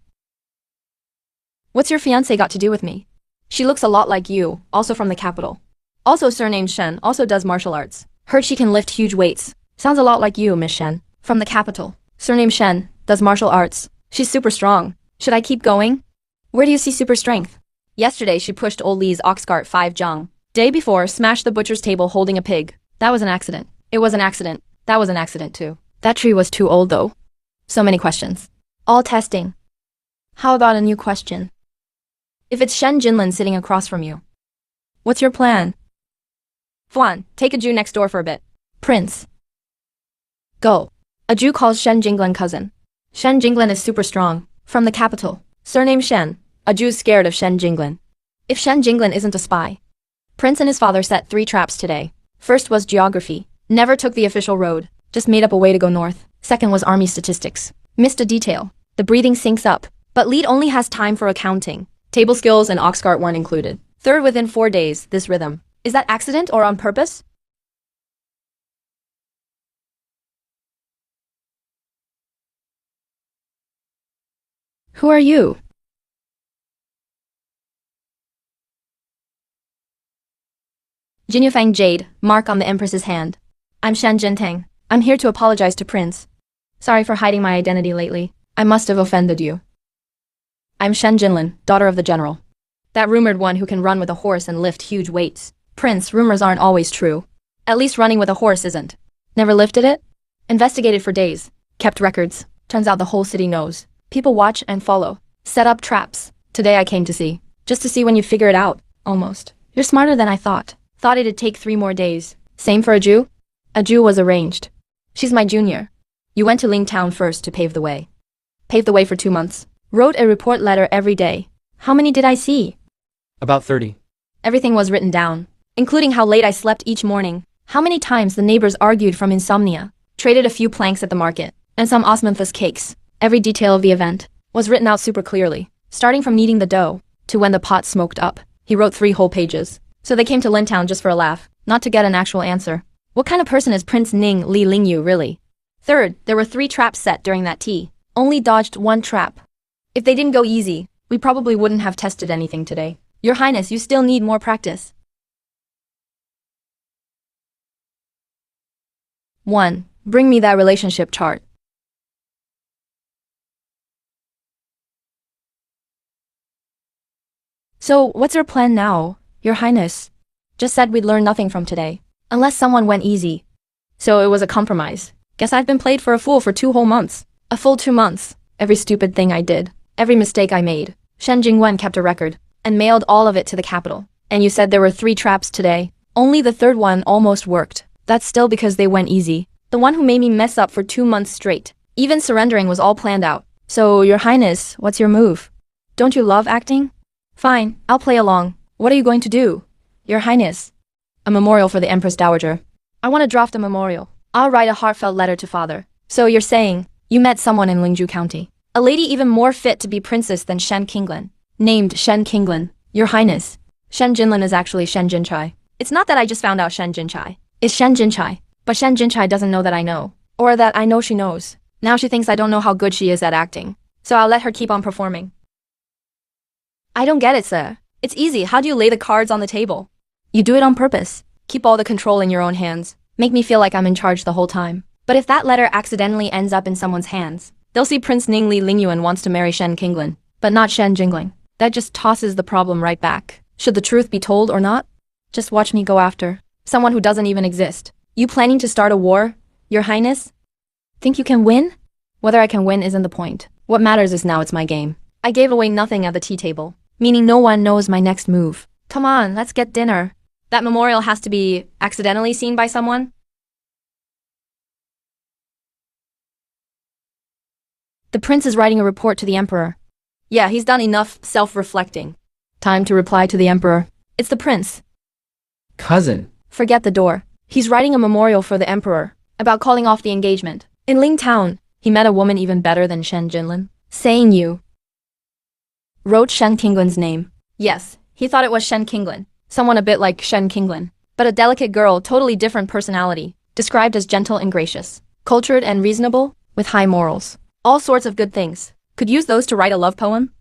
What's your fiancé got to do with me? She looks a lot like you, also from the capital. Also surnamed Shen, also does martial arts. Heard she can lift huge weights. Sounds a lot like you, Miss Shen. From the capital. Surnamed Shen, does martial arts. She's super strong. Should I keep going? Where do you see super strength? Yesterday she pushed old Li's ox cart 5 zhang. Day before, smashed the butcher's table holding a pig. That was an accident. It was an accident. That was an accident too. That tree was too old though. So many questions. All testing. How about a new question? If it's Shen Jinlin sitting across from you, what's your plan? Fuan, take a Jew next door for a bit. Prince. Go. A Jew calls Shen Jinglin cousin. Shen Jinglin is super strong. From the capital. Surname Shen. A Jew's scared of Shen Jinglin. If Shen Jinglin isn't a spy. Prince and his father set 3 traps today. First was geography. Never took the official road. Just made up a way to go north. Second was army statistics. Missed a detail. The breathing syncs up. But lead only has time for accounting. Table skills and ox cart weren't included. Third within 4 days, this rhythm. Is that accident or on purpose? Who are you? Jinyufang Jade, mark on the Empress's hand. I'm Shen Jintang. I'm here to apologize to Prince. Sorry for hiding my identity lately. I must have offended you. I'm Shen Jinlin, daughter of the general. That rumored one who can run with a horse and lift huge weights. Prince, rumors aren't always true. At least running with a horse isn't. Never lifted it? Investigated for days. Kept records. Turns out the whole city knows. People watch and follow. Set up traps. Today I came to see. Just to see when you figure it out. Almost. You're smarter than I thought. Thought it'd take 3 more days. Same for a Jew? A Jew was arranged. She's my junior. You went to Ling Town first to pave the way. Paved the way for 2 months. Wrote a report letter every day. How many did I see? About 30. Everything was written down. Including how late I slept each morning. How many times the neighbors argued from insomnia. Traded a few planks at the market. And some osmanthus cakes. Every detail of the event was written out super clearly. Starting from kneading the dough to when the pot smoked up. He wrote 3 whole pages. So they came to Lintown just for a laugh. Not to get an actual answer. What kind of person is Prince Ning Li Lingyu really? Third, there were 3 traps set during that tea. Only dodged 1 trap. If they didn't go easy, we probably wouldn't have tested anything today. Your Highness, you still need more practice. 1. Bring me that relationship chart. So, what's your plan now, Your Highness? Just said we'd learn nothing from today. Unless someone went easy. So it was a compromise. Guess I've been played for a fool for 2 whole months. A full 2 months. Every stupid thing I did. Every mistake I made. Shen Jingwen kept a record. And mailed all of it to the capital. And you said there were 3 traps today. Only the 3rd one almost worked. That's still because they went easy. The one who made me mess up for 2 months straight. Even surrendering was all planned out. So, Your Highness, what's your move? Don't you love acting? Fine, I'll play along. What are you going to do? Your Highness. A memorial for the Empress Dowager. I want to draft a memorial. I'll write a heartfelt letter to father. So you're saying, you met someone in Lingju County. A lady even more fit to be princess than Shen Qinglan. Named Shen Qinglan. Your Highness. Shen Jinlin is actually Shen Jinchai. It's not that I just found out Shen Jinchai. It's Shen Jinchai. But Shen Jinchai doesn't know that I know. Or that I know she knows. Now she thinks I don't know how good she is at acting. So I'll let her keep on performing. I don't get it, sir. It's easy. How do you lay the cards on the table? You do it on purpose. Keep all the control in your own hands. Make me feel like I'm in charge the whole time. But if that letter accidentally ends up in someone's hands, they'll see Prince Ningli Lingyuan wants to marry Shen Qinglan, but not Shen Jingling. That just tosses the problem right back. Should the truth be told or not? Just watch me go after someone who doesn't even exist. You planning to start a war, Your Highness? Think you can win? Whether I can win isn't the point. What matters is now it's my game. I gave away nothing at the tea table, meaning no one knows my next move. Come on, let's get dinner. That memorial has to be accidentally seen by someone? The prince is writing a report to the emperor. Yeah, he's done enough self-reflecting. Time to reply to the emperor. It's the prince. Cousin. Forget the door. He's writing a memorial for the emperor about calling off the engagement. In Ling Town, he met a woman even better than Shen Jinlin. Saying you wrote Shen Qinglan's name. Yes, he thought it was Shen Qinglan. Someone a bit like Shen Qinglan. But a delicate girl, totally different personality. Described as gentle and gracious. Cultured and reasonable, with high morals. All sorts of good things. Could use those to write a love poem?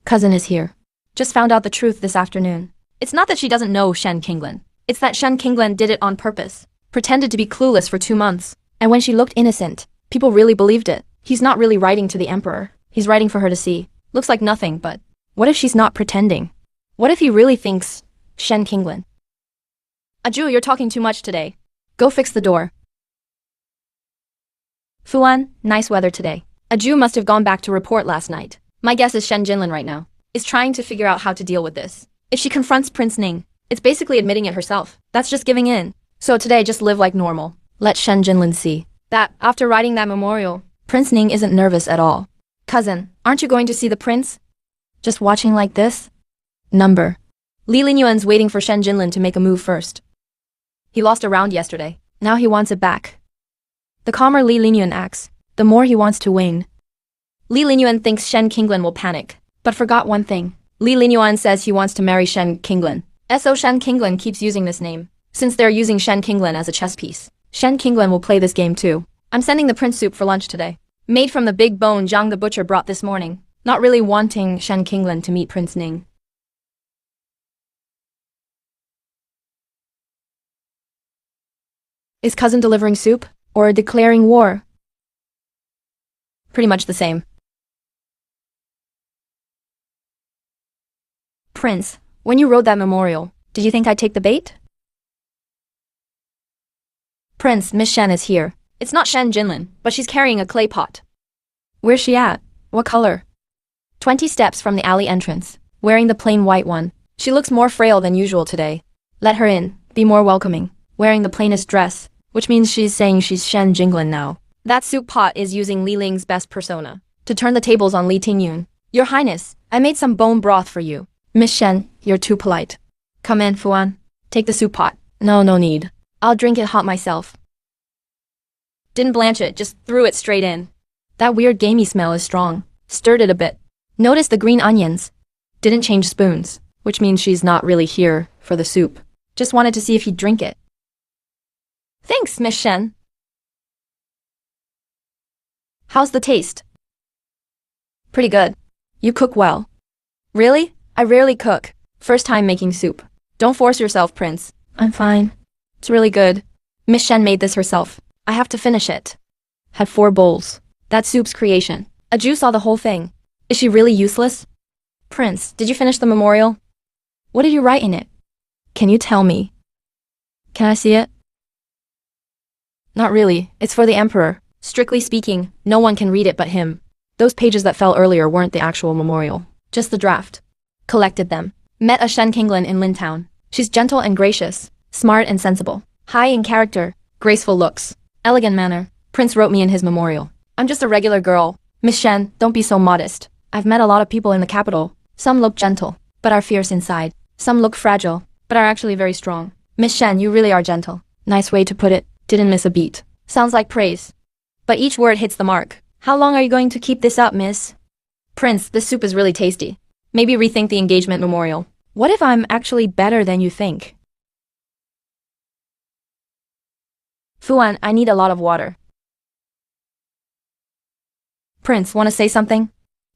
Cousin is here. Just found out the truth this afternoon. It's not that she doesn't know Shen Qinglan. It's that Shen Qinglan did it on purpose. Pretended to be clueless for 2 months. And when she looked innocent, people really believed it. He's not really writing to the emperor. He's writing for her to see. Looks like nothing, but what if she's not pretending? What if he really thinks Shen Qinglan? Aju, you're talking too much today. Go fix the door. Fuan, nice weather today. Aju must have gone back to report last night. My guess is Shen Jinlin right now is trying to figure out how to deal with this. If she confronts Prince Ning, it's basically admitting it herself. That's just giving in. So today, just live like normal. Let Shen Jinlin see that after writing that memorial, Prince Ning isn't nervous at all. Cousin, aren't you going to see the prince? Just watching like this? Number. Li Linyuan's waiting for Shen Jinlin to make a move first. He lost a round yesterday. Now he wants it back. The calmer Li Linyuan acts, the more he wants to win. Li Linyuan thinks Shen Qinglan will panic, but forgot one thing. Li Linyuan says he wants to marry Shen Qinglan. So Shen Qinglan keeps using this name. Since they're using Shen Qinglan as a chess piece, Shen Qinglan will play this game too. I'm sending the prince soup for lunch today. Made from the big bone Zhang the butcher brought this morning. Not really wanting Shen Qinglan to meet Prince Ning. Is cousin delivering soup, or declaring war? Pretty much the same. Prince, when you wrote that memorial, did you think I'd take the bait? Prince, Miss Shen is here. It's not Shen Jinlin, but she's carrying a clay pot. Where's she at? What color? 20 steps from the alley entrance, wearing the plain white one. She looks more frail than usual today. Let her in, be more welcoming, wearing the plainest dress, which means she's saying she's Shen Jinglin now. That soup pot is using Li Ling's best persona to turn the tables on Li Tingyun. Your Highness, I made some bone broth for you. Miss Shen, you're too polite. Come in, Fuan. Take the soup pot. No need. I'll drink it hot myself. Didn't blanch it, just threw it straight in. That weird gamey smell is strong. Stirred it a bit. Notice the green onions. Didn't change spoons, which means she's not really here for the soup. Just wanted to see if he'd drink it. Thanks, Miss Shen. How's the taste? Pretty good. You cook well. Really? I rarely cook. First time making soup. Don't force yourself, Prince. I'm fine. It's really good. Miss Shen made this herself. I have to finish it. Had 4 bowls. That soup's creation. A Jew saw the whole thing. Is she really useless? Prince, did you finish the memorial? What did you write in it? Can you tell me? Can I see it? Not really. It's for the emperor. Strictly speaking, no one can read it but him. Those pages that fell earlier weren't the actual memorial. Just the draft. Collected them. Met a Shen Kinglin in Lintown. She's gentle and gracious, smart and sensible, high in character, graceful looks, elegant manner. Prince wrote me in his memorial. I'm just a regular girl. Miss Shen, don't be so modest. I've met a lot of people in the capital. Some look gentle, but are fierce inside. Some look fragile, but are actually very strong. Miss Shen, you really are gentle. Nice way to put it. Didn't miss a beat. Sounds like praise. But each word hits the mark. How long are you going to keep this up, miss? Prince, this soup is really tasty. Maybe rethink the engagement memorial. What if I'm actually better than you think? Fuan, I need a lot of water. Prince, wanna say something?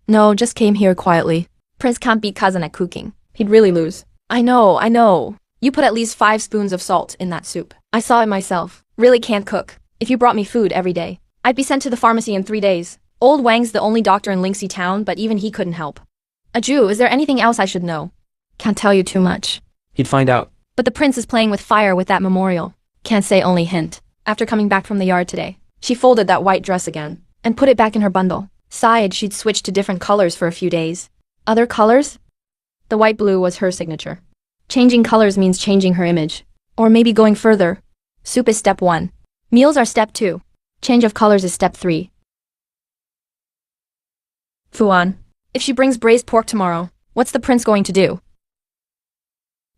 No, just came here quietly. Prince can't beat cousin at cooking. He'd really lose. I know. You put at least 5 spoons of salt in that soup. I saw it myself. Really can't cook. If you brought me food every day, I'd be sent to the pharmacy in 3 days. Old Wang's the only doctor in Lingxi town, but even he couldn't help. A Jew, is there anything else I should know? Can't tell you too much. He'd find out. But the prince is playing with fire with that memorial. Can't say, only hint. After coming back from the yard today, she folded that white dress again and put it back in her bundle. Sighed she'd switched to different colors for a few days. Other colors? The white blue was her signature. Changing colors means changing her image. Or maybe going further. Soup is step 1. Meals are step 2. Change of colors is step 3. Fuan, if she brings braised pork tomorrow, what's the prince going to do?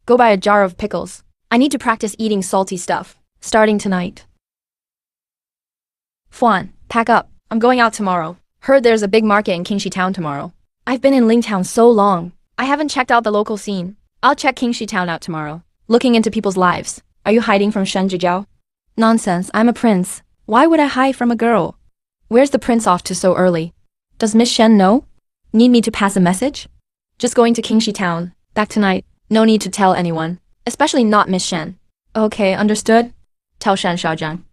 Go buy a jar of pickles. I need to practice eating salty stuff, starting tonight. Fuan, pack up. I'm going out tomorrow. Heard there's a big market in Qingxi town tomorrow. I've been in Lingtown so long. I haven't checked out the local scene. I'll check Qingxi town out tomorrow. Looking into people's lives. Are you hiding from Shen Zhijiao? Nonsense, I'm a prince. Why would I hide from a girl? Where's the prince off to so early? Does Miss Shen know? Need me to pass a message? Just going to Qingxi town. Back tonight. No need to tell anyone. Especially not Miss Shen. Okay, understood? Tell Shen Shaojiang.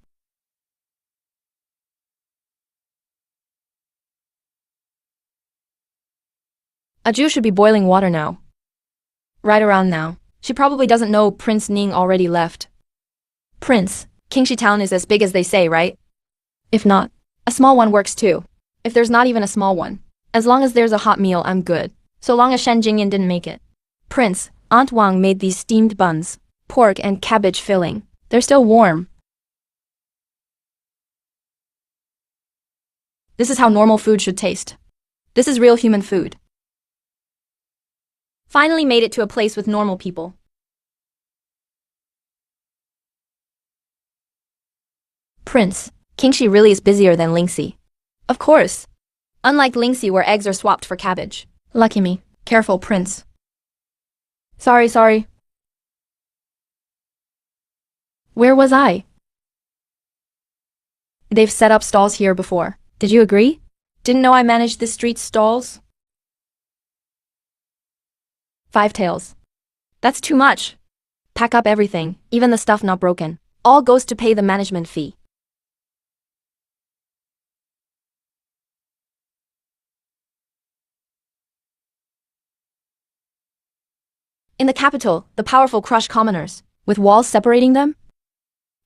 A Jew should be boiling water now. Right around now. She probably doesn't know Prince Ning already left. Prince, Qingxi town is as big as they say, right? If not, a small one works too. If there's not even a small one. As long as there's a hot meal, I'm good. So long as Shen Jingyan didn't make it. Prince, Aunt Wang made these steamed buns. Pork and cabbage filling. They're still warm. This is how normal food should taste. This is real human food. Finally made it to a place with normal people. Prince, Qingxi really is busier than Lingxi. Of course. Unlike Lingxi where eggs are swapped for cabbage. Lucky me. Careful, Prince. Sorry. Where was I? They've set up stalls here before. Did you agree? Didn't know I managed the street stalls? 5 taels. That's too much. Pack up everything, even the stuff not broken. All goes to pay the management fee. In the capital, the powerful crush commoners, with walls separating them.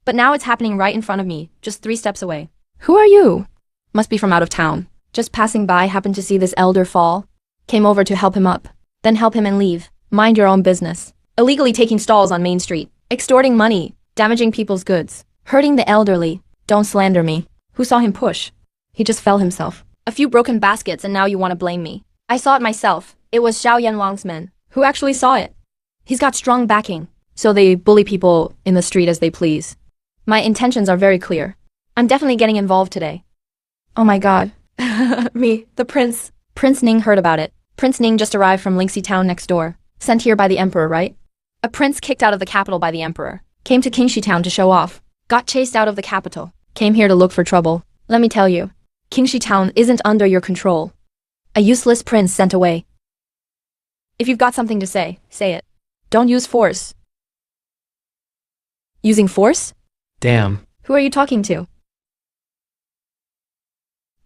But now it's happening right in front of me, just 3 steps away. Who are you? Must be from out of town. Just passing by, happened to see this elder fall. Came over to help him up. Then help him and leave. Mind your own business. Illegally taking stalls on Main Street. Extorting money. Damaging people's goods. Hurting the elderly. Don't slander me. Who saw him push? He just fell himself. A few broken baskets and now you want to blame me. I saw it myself. It was Xiao Yanlong's men. Who actually saw it? He's got strong backing. So they bully people in the street as they please. My intentions are very clear. I'm definitely getting involved today. Oh my god. Me, the prince. Prince Ning heard about it. Prince Ning just arrived from Lingxi town next door. Sent here by the emperor, right? A prince kicked out of the capital by the emperor. Came to Qingxi town to show off. Got chased out of the capital. Came here to look for trouble. Let me tell you. Qingxi town isn't under your control. A useless prince sent away. If you've got something to say, say it. Don't use force. Using force? Damn. Who are you talking to?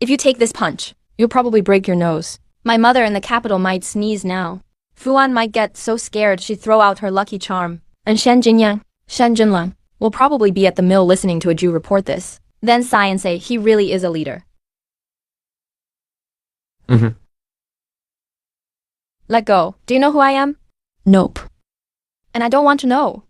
If you take this punch, you'll probably break your nose. My mother in the capital might sneeze now. Fuan might get so scared she'd throw out her lucky charm. And Shen Jinlang, will probably be at the mill listening to a Jew report this. Then sigh and say he really is a leader. Let go. Do you know who I am? Nope. And I don't want to know.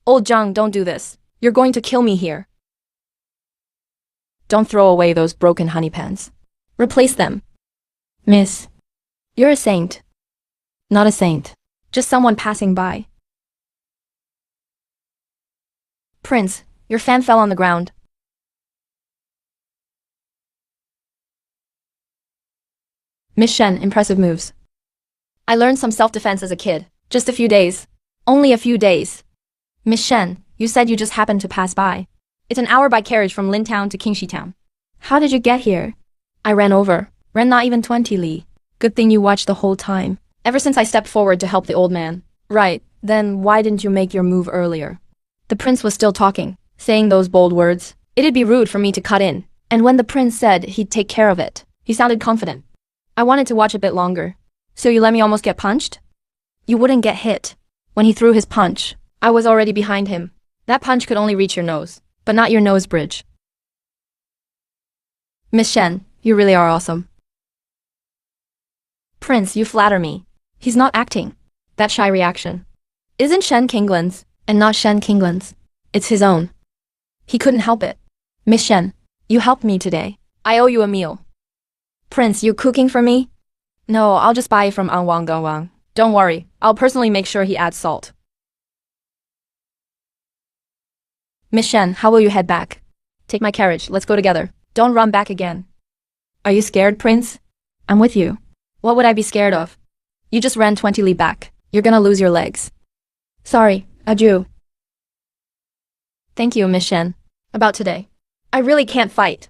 Old Zhang, don't do this. You're going to kill me here. Don't throw away those broken honey pans. Replace them. Miss, you're a saint. Not a saint. Just someone passing by. Prince, your fan fell on the ground. Miss Shen, impressive moves. I learned some self-defense as a kid. Just a few days. Only a few days. Miss Shen, you said you just happened to pass by. It's an hour by carriage from Lin Town to Qingxi Town. How did you get here? I ran over. Ran not even 20 li. Good thing you watched the whole time. Ever since I stepped forward to help the old man. Right, then why didn't you make your move earlier? The prince was still talking, saying those bold words. It'd be rude for me to cut in. And when the prince said he'd take care of it, he sounded confident. I wanted to watch a bit longer. So you let me almost get punched? You wouldn't get hit. When he threw his punch, I was already behind him. That punch could only reach your nose, but not your nose bridge. Miss Shen, you really are awesome. Prince, you flatter me. He's not acting. That shy reaction. Isn't Shen Kingland's, and not Shen Kingland's. It's his own. He couldn't help it. Miss Shen, you helped me today. I owe you a meal. Prince, you cooking for me? No, I'll just buy it from An Wang Gong. Don't worry, I'll personally make sure he adds salt. Miss Shen, how will you head back? Take my carriage, let's go together. Don't run back again. Are you scared, Prince? I'm with you. What would I be scared of? You just ran 20 li back. You're gonna lose your legs. Sorry, adieu. Thank you, Miss Shen. About today. I really can't fight.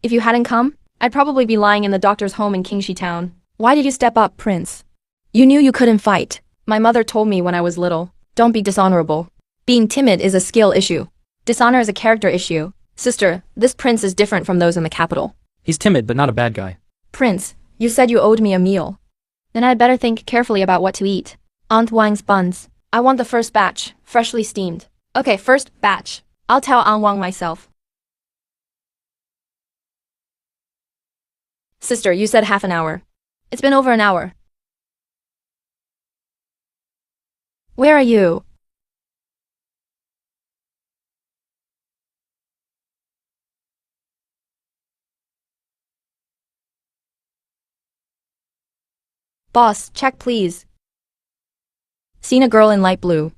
If you hadn't come, I'd probably be lying in the doctor's home in Qingxi Town. Why did you step up, Prince? You knew you couldn't fight. My mother told me when I was little, don't be dishonorable. Being timid is a skill issue. Dishonor is a character issue. Sister, this prince is different from those in the capital. He's timid, but not a bad guy. Prince, you said you owed me a meal. Then I'd better think carefully about what to eat. Aunt Wang's buns. I want the first batch, freshly steamed. Okay, first batch. I'll tell Aunt Wang myself. Sister, you said half an hour. It's been over an hour. Where are you? Boss, check please. Seen a girl in light blue.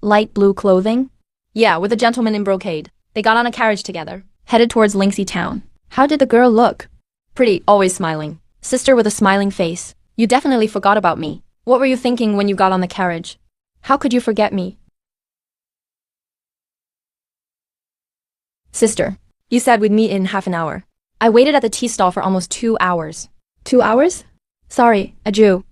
Light blue clothing? Yeah, with a gentleman in brocade. They got on a carriage together, headed towards Lingxi Town. How did the girl look? Pretty, always smiling. Sister with a smiling face. You definitely forgot about me. What were you thinking when you got on the carriage? How could you forget me? Sister, you said we'd meet in half an hour. I waited at the tea stall for almost 2 hours. 2 hours? Sorry, adieu.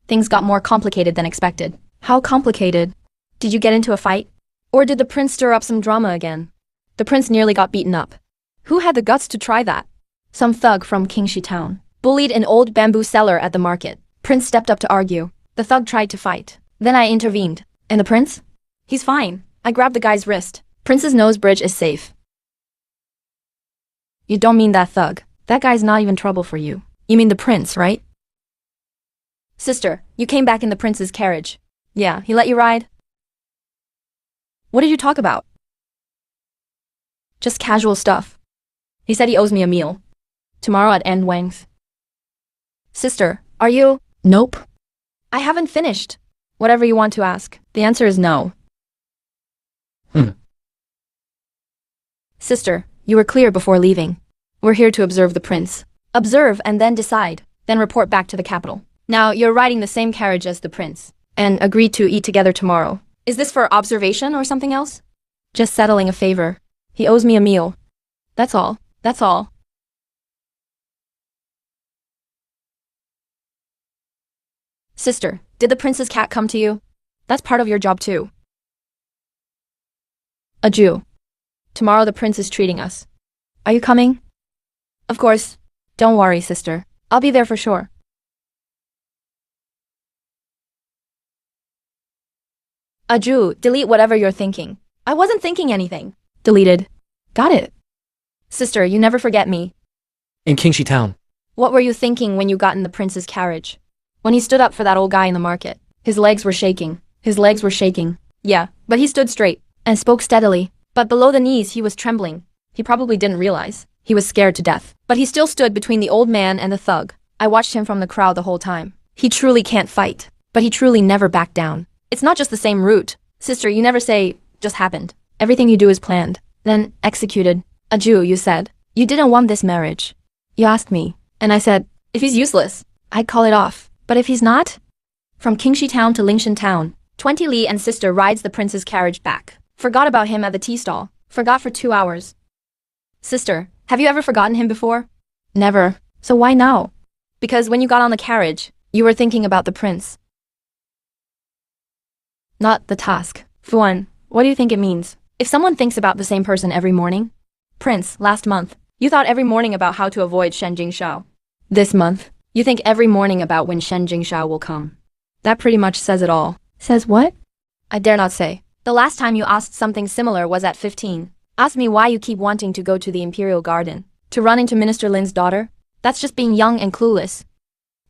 Things got more complicated than expected. How complicated? Did you get into a fight? Or did the prince stir up some drama again? The prince nearly got beaten up. Who had the guts to try that? Some thug from Qingxi Town. Bullied an old bamboo seller at the market. Prince stepped up to argue. The thug tried to fight. Then I intervened. And the prince? He's fine. I grabbed the guy's wrist. Prince's nose bridge is safe. You don't mean that thug. That guy's not even trouble for you. You mean the prince, right? Sister, you came back in the prince's carriage. Yeah, he let you ride? What did you talk about? Just casual stuff. He said he owes me a meal. Tomorrow at An Wang's. Sister, are you? Nope. I haven't finished. Whatever you want to ask. The answer is no. Sister, you were clear before leaving. We're here to observe the prince. Observe and then decide, then report back to the capital. Now, you're riding the same carriage as the prince, and agreed to eat together tomorrow. Is this for observation or something else? Just settling a favor. He owes me a meal. That's all. That's all. Sister, did the prince's cat come to you? That's part of your job too. A Jew. Tomorrow the prince is treating us. Are you coming? Of course. Don't worry, sister. I'll be there for sure. A Jew, delete whatever you're thinking. I wasn't thinking anything. Deleted. Got it. Sister, you never forget me. In Kingshi Town. What were you thinking when you got in the prince's carriage? When he stood up for that old guy in the market. His legs were shaking. His legs were shaking. Yeah, but he stood straight and spoke steadily. But below the knees he was trembling. He probably didn't realize. He was scared to death. But he still stood between the old man and the thug. I watched him from the crowd the whole time. He truly can't fight. But he truly never backed down. It's not just the same route. Sister, you never say, just happened. Everything you do is planned. Then, executed. A Jew, you said. You didn't want this marriage. You asked me. And I said, if he's useless, I'd call it off. But if he's not? From Kingshi Town to Lingshan Town, 20 Li and sister rides the prince's carriage back. Forgot about him at the tea stall. Forgot for 2 hours. Sister, have you ever forgotten him before? Never. So why now? Because when you got on the carriage, you were thinking about the prince. Not the task. Fuan, what do you think it means? If someone thinks about the same person every morning? Prince, last month, you thought every morning about how to avoid Shen Jingshao. This month, you think every morning about when Shen Jingshao will come. That pretty much says it all. Says what? I dare not say. The last time you asked something similar was at 15. Ask me why you keep wanting to go to the Imperial Garden. To run into Minister Lin's daughter? That's just being young and clueless.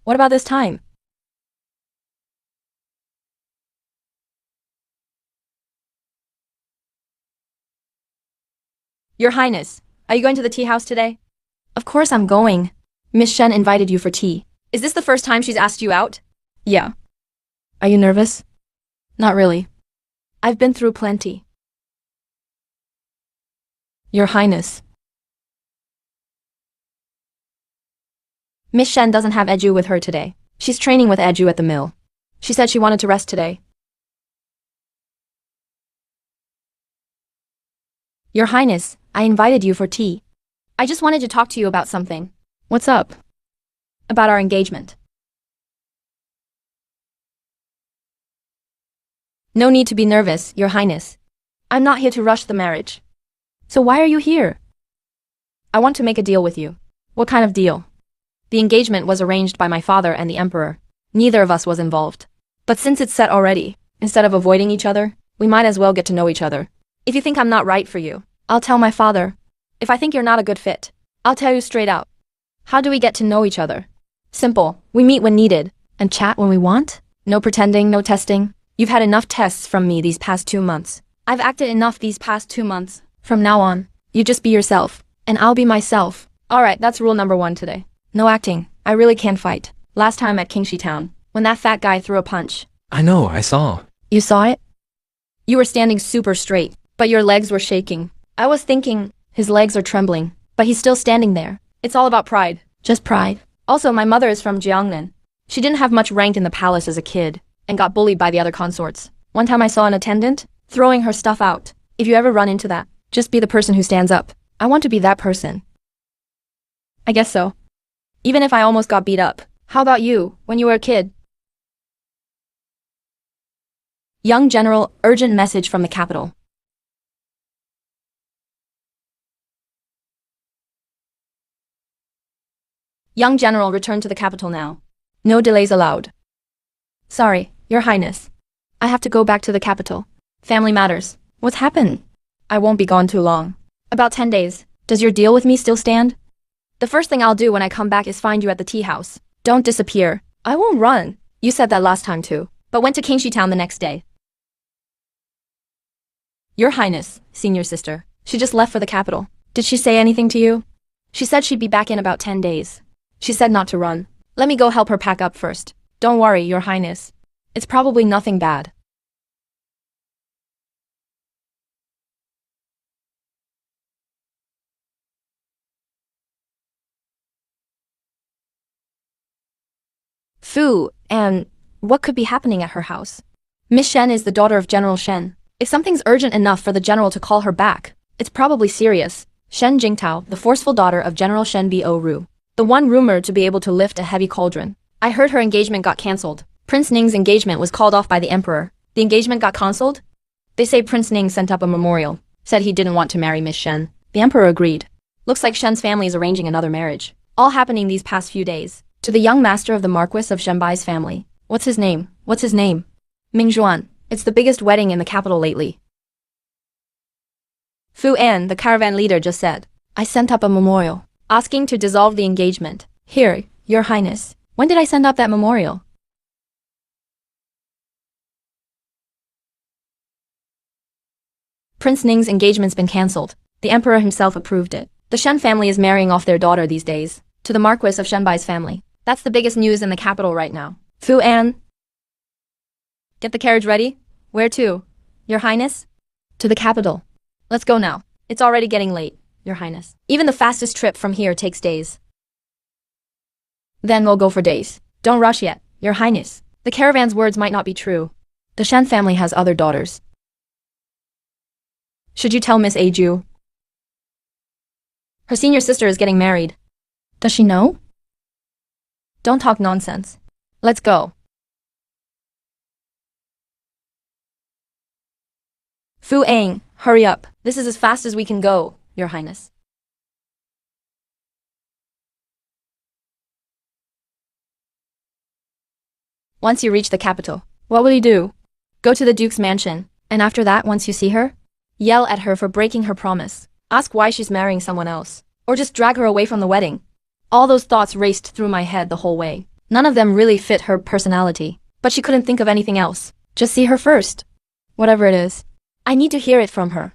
What about this time? Your Highness, are you going to the tea house today? Of course I'm going. Miss Shen invited you for tea. Is this the first time she's asked you out? Yeah. Are you nervous? Not really. I've been through plenty. Your Highness. Miss Shen doesn't have Eju with her today. She's training with Eju at the mill. She said she wanted to rest today. Your Highness, I invited you for tea. I just wanted to talk to you about something. What's up? About our engagement. No need to be nervous, Your Highness. I'm not here to rush the marriage. So why are you here? I want to make a deal with you. What kind of deal? The engagement was arranged by my father and the emperor. Neither of us was involved. But since it's set already, instead of avoiding each other, we might as well get to know each other. If you think I'm not right for you, I'll tell my father. If I think you're not a good fit, I'll tell you straight out. How do we get to know each other? Simple. We meet when needed, and chat when we want. No pretending, no testing. You've had enough tests from me these past 2 months. I've acted enough these past 2 months. From now on, you just be yourself, and I'll be myself. Alright, that's rule number 1 today. No acting. I really can't fight. Last time at Kingshi Town, when that fat guy threw a punch. I know, I saw. You saw it? You were standing super straight, but your legs were shaking. I was thinking, his legs are trembling, but he's still standing there. It's all about pride. Just pride. Also, my mother is from Jiangnan. She didn't have much rank in the palace as a kid, and got bullied by the other consorts. One time I saw an attendant throwing her stuff out. If you ever run into that, just be the person who stands up. I want to be that person. I guess so. Even if I almost got beat up. How about you, when you were a kid? Young General, urgent message from the capital. Young General, return to the capital now. No delays allowed. Sorry, Your Highness. I have to go back to the capital. Family matters. What's happened? I won't be gone too long. About 10 days. Does your deal with me still stand? The first thing I'll do when I come back is find you at the tea house. Don't disappear. I won't run. You said that last time too, but went to Kingshi Town the next day. Your Highness, senior sister. She just left for the capital. Did she say anything to you? She said she'd be back in about 10 days. She said not to run. Let me go help her pack up first. Don't worry, Your Highness. It's probably nothing bad. Fu, and what could be happening at her house? Miss Shen is the daughter of General Shen. If something's urgent enough for the general to call her back, it's probably serious. Shen Jingtao, the forceful daughter of General Shen Bo Ru. The one rumored to be able to lift a heavy cauldron. I heard her engagement got cancelled. Prince Ning's engagement was called off by the emperor. The engagement got cancelled? They say Prince Ning sent up a memorial, said he didn't want to marry Miss Shen. The emperor agreed. Looks like Shen's family is arranging another marriage. All happening these past few days. To the young master of the Marquis of Shenbai's family. What's his name? What's his name? Ming Zhuan. It's the biggest wedding in the capital lately. Fu An, the caravan leader, just said. I sent up a memorial, asking to dissolve the engagement. Here, Your Highness. When did I send up that memorial? Prince Ning's engagement's been cancelled. The emperor himself approved it. The Shen family is marrying off their daughter these days, to the Marquis of Shenbai's family. That's the biggest news in the capital right now. Fu An. Get the carriage ready. Where to? Your Highness? To the capital. Let's go now. It's already getting late, Your Highness. Even the fastest trip from here takes days. Then we'll go for days. Don't rush yet, Your Highness. The caravan's words might not be true. The Shen family has other daughters. Should you tell Miss Ju? Her senior sister is getting married. Does she know? Don't talk nonsense. Let's go. Fu Ang, hurry up. This is as fast as we can go, Your Highness. Once you reach the capital, what will you do? Go to the Duke's mansion, and after that, once you see her, yell at her for breaking her promise. Ask why she's marrying someone else, or just drag her away from the wedding. All those thoughts raced through my head the whole way. None of them really fit her personality, but she couldn't think of anything else. Just see her first. Whatever it is, I need to hear it from her.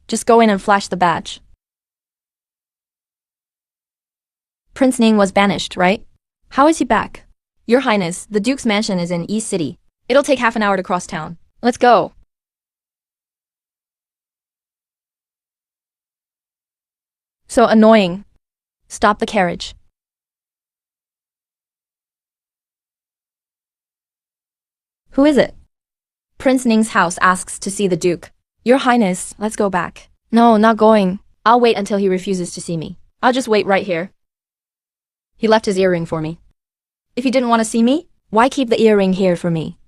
Just go in and flash the badge. Prince Ning was banished, right? How is he back? Your Highness, the Duke's mansion is in East City. It'll take half an hour to cross town. Let's go. So annoying. Stop the carriage. Who is it? Prince Ning's house asks to see the Duke. Your Highness, let's go back. No, not going. I'll wait until he refuses to see me. I'll just wait right here. He left his earring for me. If he didn't want to see me, why keep the earring here for me?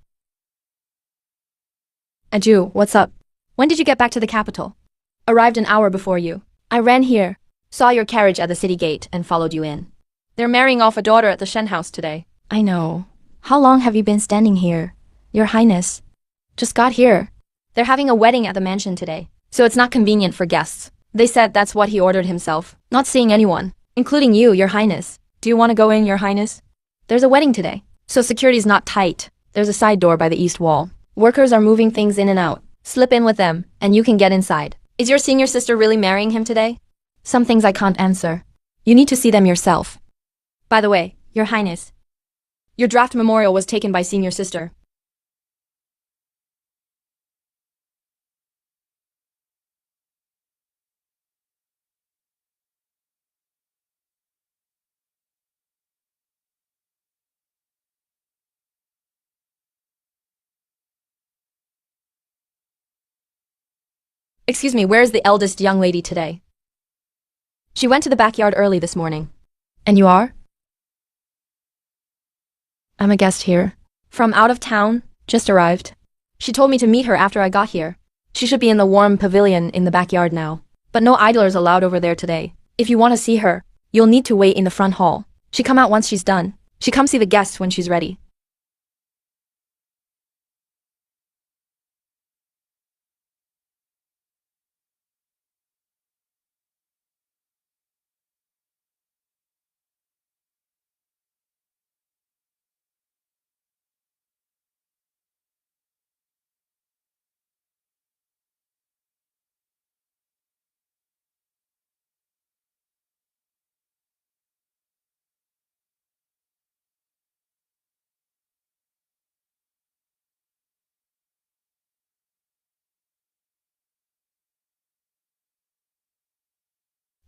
Aju, what's up? When did you get back to the capital? Arrived an hour before you. I ran here, saw your carriage at the city gate, and followed you in. They're marrying off a daughter at the Shen house today. I know. How long have you been standing here? Your Highness. Just got here. They're having a wedding at the mansion today, so it's not convenient for guests. They said that's what he ordered himself, not seeing anyone, including you, Your Highness. Do you want to go in, Your Highness? There's a wedding today, so security's not tight. There's a side door by the east wall. Workers are moving things in and out. Slip in with them, and you can get inside. Is your senior sister really marrying him today? Some things I can't answer. You need to see them yourself. By the way, Your Highness, your draft memorial was taken by senior sister. Excuse me, where's the eldest young lady today? She went to the backyard early this morning. And you are? I'm a guest here. From out of town, just arrived. She told me to meet her after I got here. She should be in the warm pavilion in the backyard now. But no idlers allowed over there today. If you want to see her, you'll need to wait in the front hall. She come out once she's done. She come see the guests when she's ready.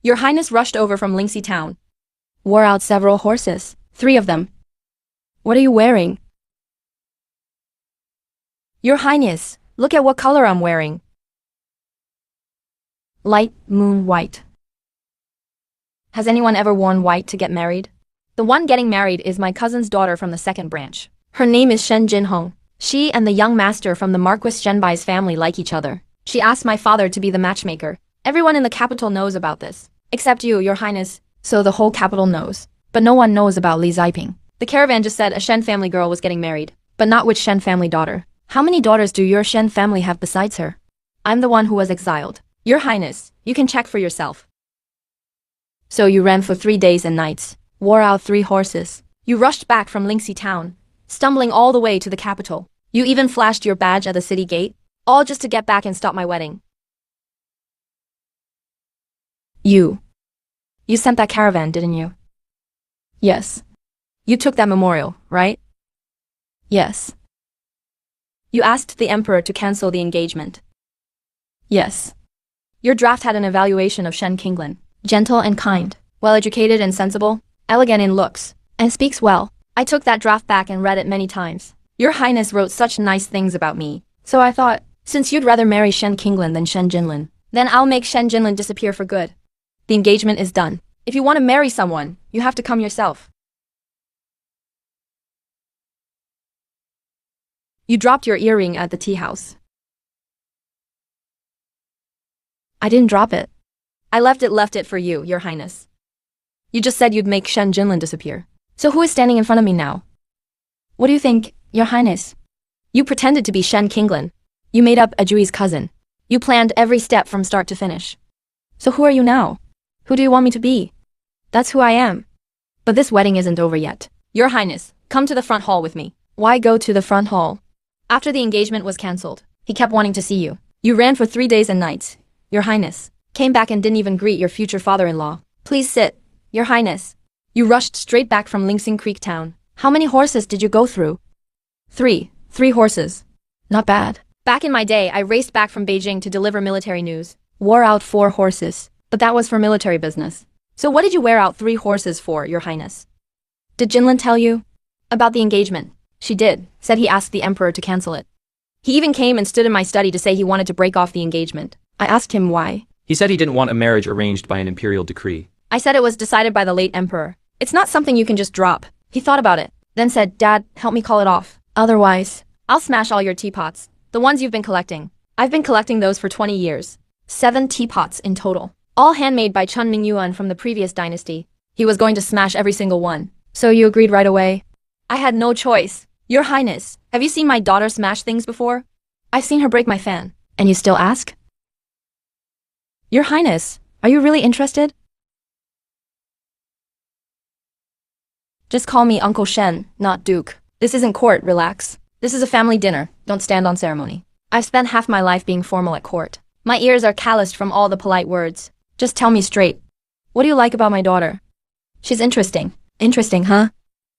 Your Highness rushed over from Linksy Town. Wore out several horses, 3 of them. What are you wearing? Your Highness, look at what color I'm wearing. Light moon white. Has anyone ever worn white to get married? The one getting married is my cousin's daughter from the second branch. Her name is Shen Jinhong. She and the young master from the Marquis Shenbai's family like each other. She asked my father to be the matchmaker. Everyone in the capital knows about this. Except you, Your Highness. So the whole capital knows. But no one knows about Li Ziping. The caravan just said a Shen family girl was getting married. But not which Shen family daughter. How many daughters do your Shen family have besides her? I'm the one who was exiled. Your Highness, you can check for yourself. So you ran for 3 days and nights. Wore out 3 horses. You rushed back from Linksy Town, stumbling all the way to the capital. You even flashed your badge at the city gate, all just to get back and stop my wedding. You sent that caravan, didn't you? Yes. You took that memorial, right? Yes. You asked the emperor to cancel the engagement. Yes. Your draft had an evaluation of Shen Qinglin. Gentle and kind, well-educated and sensible, elegant in looks, and speaks well. I took that draft back and read it many times. Your Highness wrote such nice things about me. So I thought, since you'd rather marry Shen Qinglin than Shen Jinlin, then I'll make Shen Jinlin disappear for good. The engagement is done. If you want to marry someone, you have to come yourself. You dropped your earring at the tea house. I didn't drop it. I left it for you, Your Highness. You just said you'd make Shen Jinlin disappear. So who is standing in front of me now? What do you think, Your Highness? You pretended to be Shen Qinglin. You made up Ajui's cousin. You planned every step from start to finish. So who are you now? Who do you want me to be? That's who I am. But this wedding isn't over yet. Your Highness, come to the front hall with me. Why go to the front hall? After the engagement was cancelled, he kept wanting to see you. You ran for 3 days and nights, Your Highness. Came back and didn't even greet your future father-in-law. Please sit, Your Highness. You rushed straight back from Linksing Creek Town. How many horses did you go through? 3 horses. Not bad. Back in my day, I raced back from Beijing to deliver military news. Wore out 4 horses. But that was for military business. So what did you wear out 3 horses for, Your Highness? Did Jinlin tell you? About the engagement. She did, said he asked the emperor to cancel it. He even came and stood in my study to say he wanted to break off the engagement. I asked him why. He said he didn't want a marriage arranged by an imperial decree. I said it was decided by the late emperor. It's not something you can just drop. He thought about it, then said, Dad, help me call it off. Otherwise, I'll smash all your teapots. The ones you've been collecting. I've been collecting those for 20 years. 7 teapots in total. All handmade by Chun Mingyuan from the previous dynasty. He was going to smash every single one. So you agreed right away? I had no choice. Your Highness, have you seen my daughter smash things before? I've seen her break my fan. And you still ask? Your Highness, are you really interested? Just call me Uncle Shen, not Duke. This isn't court, relax. This is a family dinner, don't stand on ceremony. I've spent half my life being formal at court. My ears are calloused from all the polite words. Just tell me straight. What do you like about my daughter? She's interesting. Interesting, huh?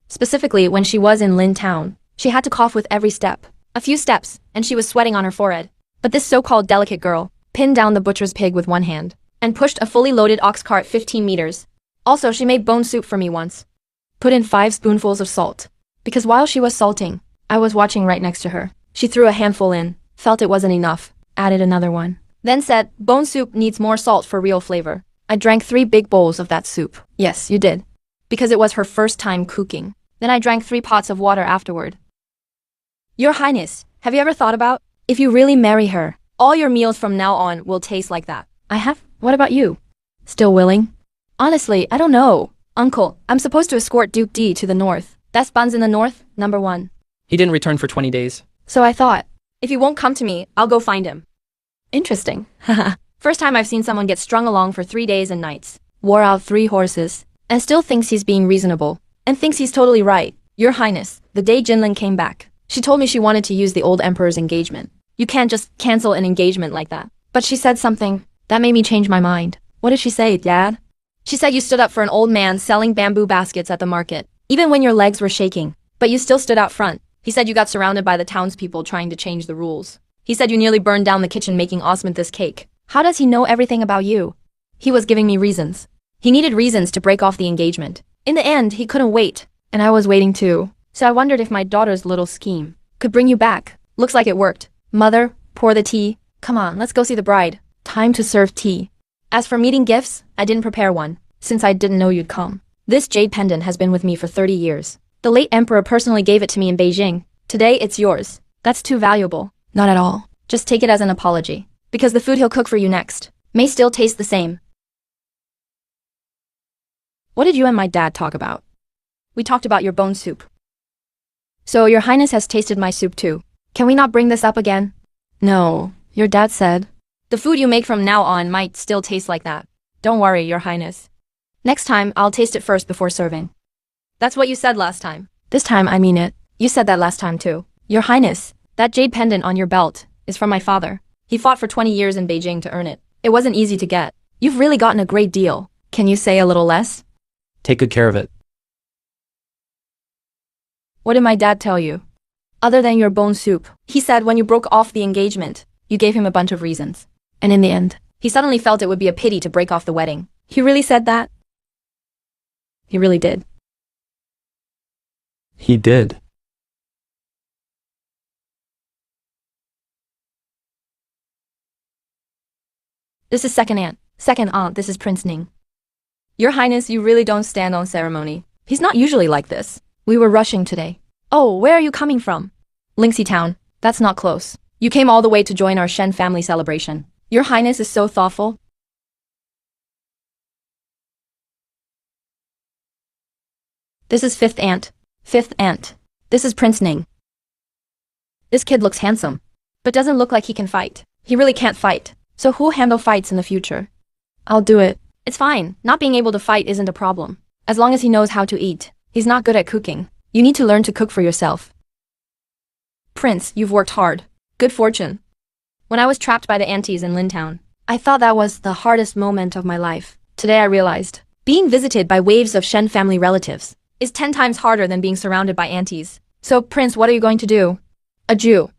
Specifically, when she was in Lin Town, she had to cough with every step. A few steps, and she was sweating on her forehead. But this so-called delicate girl pinned down the butcher's pig with one hand and pushed a fully loaded ox cart 15 meters. Also, she made bone soup for me once. Put in 5 spoonfuls of salt. Because while she was salting, I was watching right next to her. She threw a handful in, felt it wasn't enough, added another one. Then said, bone soup needs more salt for real flavor. I drank 3 big bowls of that soup. Yes, you did. Because it was her first time cooking. Then I drank 3 pots of water afterward. Your Highness, have you ever thought about, if you really marry her, all your meals from now on will taste like that? I have. What about you? Still willing? Honestly, I don't know. Uncle, I'm supposed to escort Duke D to the north. That's Buns in the north, number 1. He didn't return for 20 days. So I thought, if he won't come to me, I'll go find him. Interesting. Haha. First time I've seen someone get strung along for 3 days and nights. Wore out 3 horses. And still thinks he's being reasonable. And thinks he's totally right. Your Highness, the day Jinlin came back, she told me she wanted to use the old emperor's engagement. You can't just cancel an engagement like that. But she said something that made me change my mind. What did she say, Dad? She said you stood up for an old man selling bamboo baskets at the market, even when your legs were shaking. But you still stood out front. He said you got surrounded by the townspeople trying to change the rules. He said you nearly burned down the kitchen making Osman this cake. How does he know everything about you? He was giving me reasons. He needed reasons to break off the engagement. In the end, he couldn't wait, and I was waiting too. So I wondered if my daughter's little scheme could bring you back. Looks like it worked. Mother, pour the tea. Come on, let's go see the bride. Time to serve tea. As for meeting gifts, I didn't prepare one, since I didn't know you'd come. This jade pendant has been with me for 30 years. The late emperor personally gave it to me in Beijing. Today, it's yours. That's too valuable. Not at all. Just take it as an apology. Because the food he'll cook for you next may still taste the same. What did you and my dad talk about? We talked about your bone soup. So your highness has tasted my soup too. Can we not bring this up again? No, your dad said. The food you make from now on might still taste like that. Don't worry, your highness. Next time, I'll taste it first before serving. That's what you said last time. This time, I mean it. You said that last time too. Your highness, that jade pendant on your belt is from my father. He fought for 20 years in Beijing to earn it. It wasn't easy to get. You've really gotten a great deal. Can you say a little less? Take good care of it. What did my dad tell you? Other than your bone soup, he said when you broke off the engagement, you gave him a bunch of reasons. And in the end, he suddenly felt it would be a pity to break off the wedding. He really said that? He really did. He did. This is second aunt. Second aunt, this is Prince Ning. Your highness, you really don't stand on ceremony. He's not usually like this. We were rushing today. Oh, where are you coming from? Lingxi Town. That's not close. You came all the way to join our Shen family celebration. Your highness is so thoughtful. This is fifth aunt. Fifth aunt. This is Prince Ning. This kid looks handsome, but doesn't look like he can fight. He really can't fight. So who'll handle fights in the future? I'll do it. It's fine. Not being able to fight isn't a problem. As long as he knows how to eat. He's not good at cooking. You need to learn to cook for yourself. Prince, you've worked hard. Good fortune. When I was trapped by the aunties in Lintown, I thought that was the hardest moment of my life. Today I realized, being visited by waves of Shen family relatives is 10 times harder than being surrounded by aunties. So, Prince, what are you going to do? Adieu.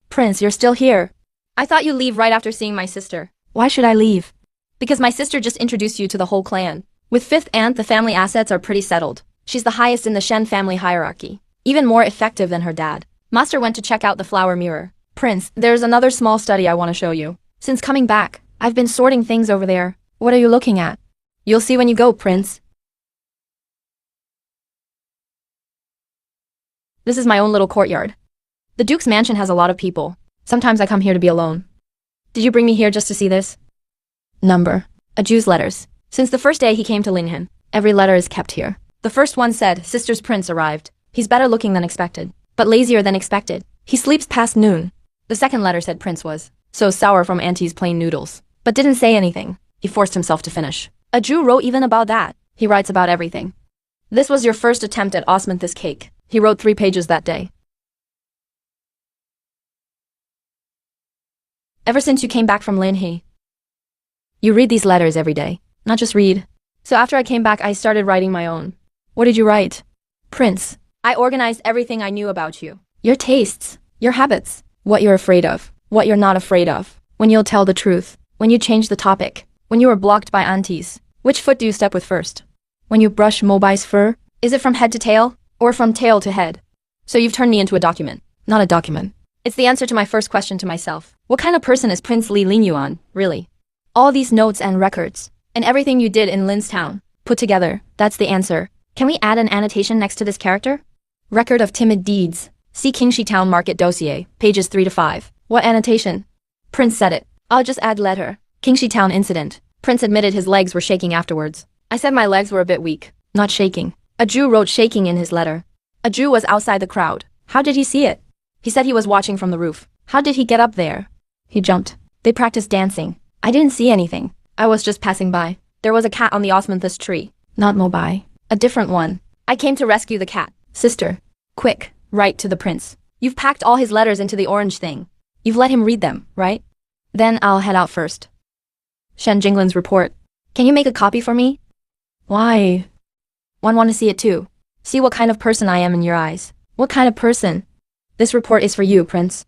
Prince, you're still here. I thought you'd leave right after seeing my sister. Why should I leave? Because my sister just introduced you to the whole clan. With fifth aunt, the family assets are pretty settled. She's the highest in the Shen family hierarchy. Even more effective than her dad. Master went to check out the flower mirror. Prince, there's another small study I want to show you. Since coming back, I've been sorting things over there. What are you looking at? You'll see when you go, Prince. This is my own little courtyard. The Duke's mansion has a lot of people. Sometimes I come here to be alone. Did you bring me here just to see this? Number. Aju's letters. Since the first day he came to Linhan, every letter is kept here. The first one said, Sister's prince arrived. He's better looking than expected, but lazier than expected. He sleeps past noon. The second letter said Prince was so sour from Auntie's plain noodles, but didn't say anything. He forced himself to finish. Aju wrote even about that. He writes about everything. This was your first attempt at osmanthus cake. He wrote 3 pages that day. Ever since you came back from Linhe, you read these letters every day. Not just read. So after I came back, I started writing my own. What did you write? Prince, I organized everything I knew about you. Your tastes, your habits, what you're afraid of, what you're not afraid of, when you'll tell the truth, when you change the topic, when you were blocked by aunties. Which foot do you step with first? When you brush Mobi's fur, is it from head to tail, or from tail to head? So you've turned me into a document. Not a document. It's the answer to my first question to myself. What kind of person is Prince Li Lingyuan, really? All these notes and records, and everything you did in Lin's town, put together, that's the answer. Can we add an annotation next to this character? Record of timid deeds. See Qingxi Town Market Dossier, pages 3 to 5. What annotation? Prince said it. I'll just add letter. Qingxi Town incident. Prince admitted his legs were shaking afterwards. I said my legs were a bit weak, not shaking. Aju wrote shaking in his letter. Aju was outside the crowd. How did he see it? He said he was watching from the roof. How did he get up there? He jumped. They practiced dancing. I didn't see anything. I was just passing by. There was a cat on the osmanthus tree. Not Mobi. A different one. I came to rescue the cat. Sister. Quick, write to the prince. You've packed all his letters into the orange thing. You've let him read them, right? Then I'll head out first. Shen Jinglin's report. Can you make a copy for me? Why? One want to see it too. See what kind of person I am in your eyes. What kind of person? This report is for you, Prince.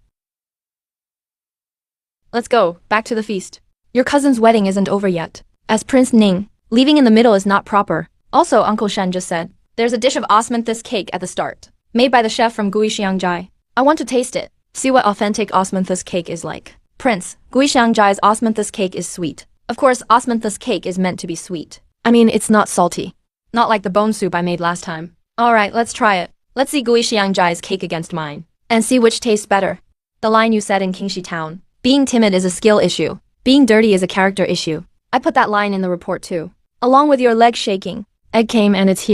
Let's go, back to the feast. Your cousin's wedding isn't over yet. As Prince Ning, leaving in the middle is not proper. Also, Uncle Shen just said, there's a dish of osmanthus cake at the start, made by the chef from Guixiangjai. I want to taste it. See what authentic osmanthus cake is like. Prince, Guixiangjai's osmanthus cake is sweet. Of course, osmanthus cake is meant to be sweet. I mean, it's not salty. Not like the bone soup I made last time. Alright, let's try it. Let's see Guixiangjai's cake against mine. And see which tastes better. The line you said in Qingxi Town. Being timid is a skill issue. Being dirty is a character issue. I put that line in the report too. Along with your leg shaking. Egg came and it's here.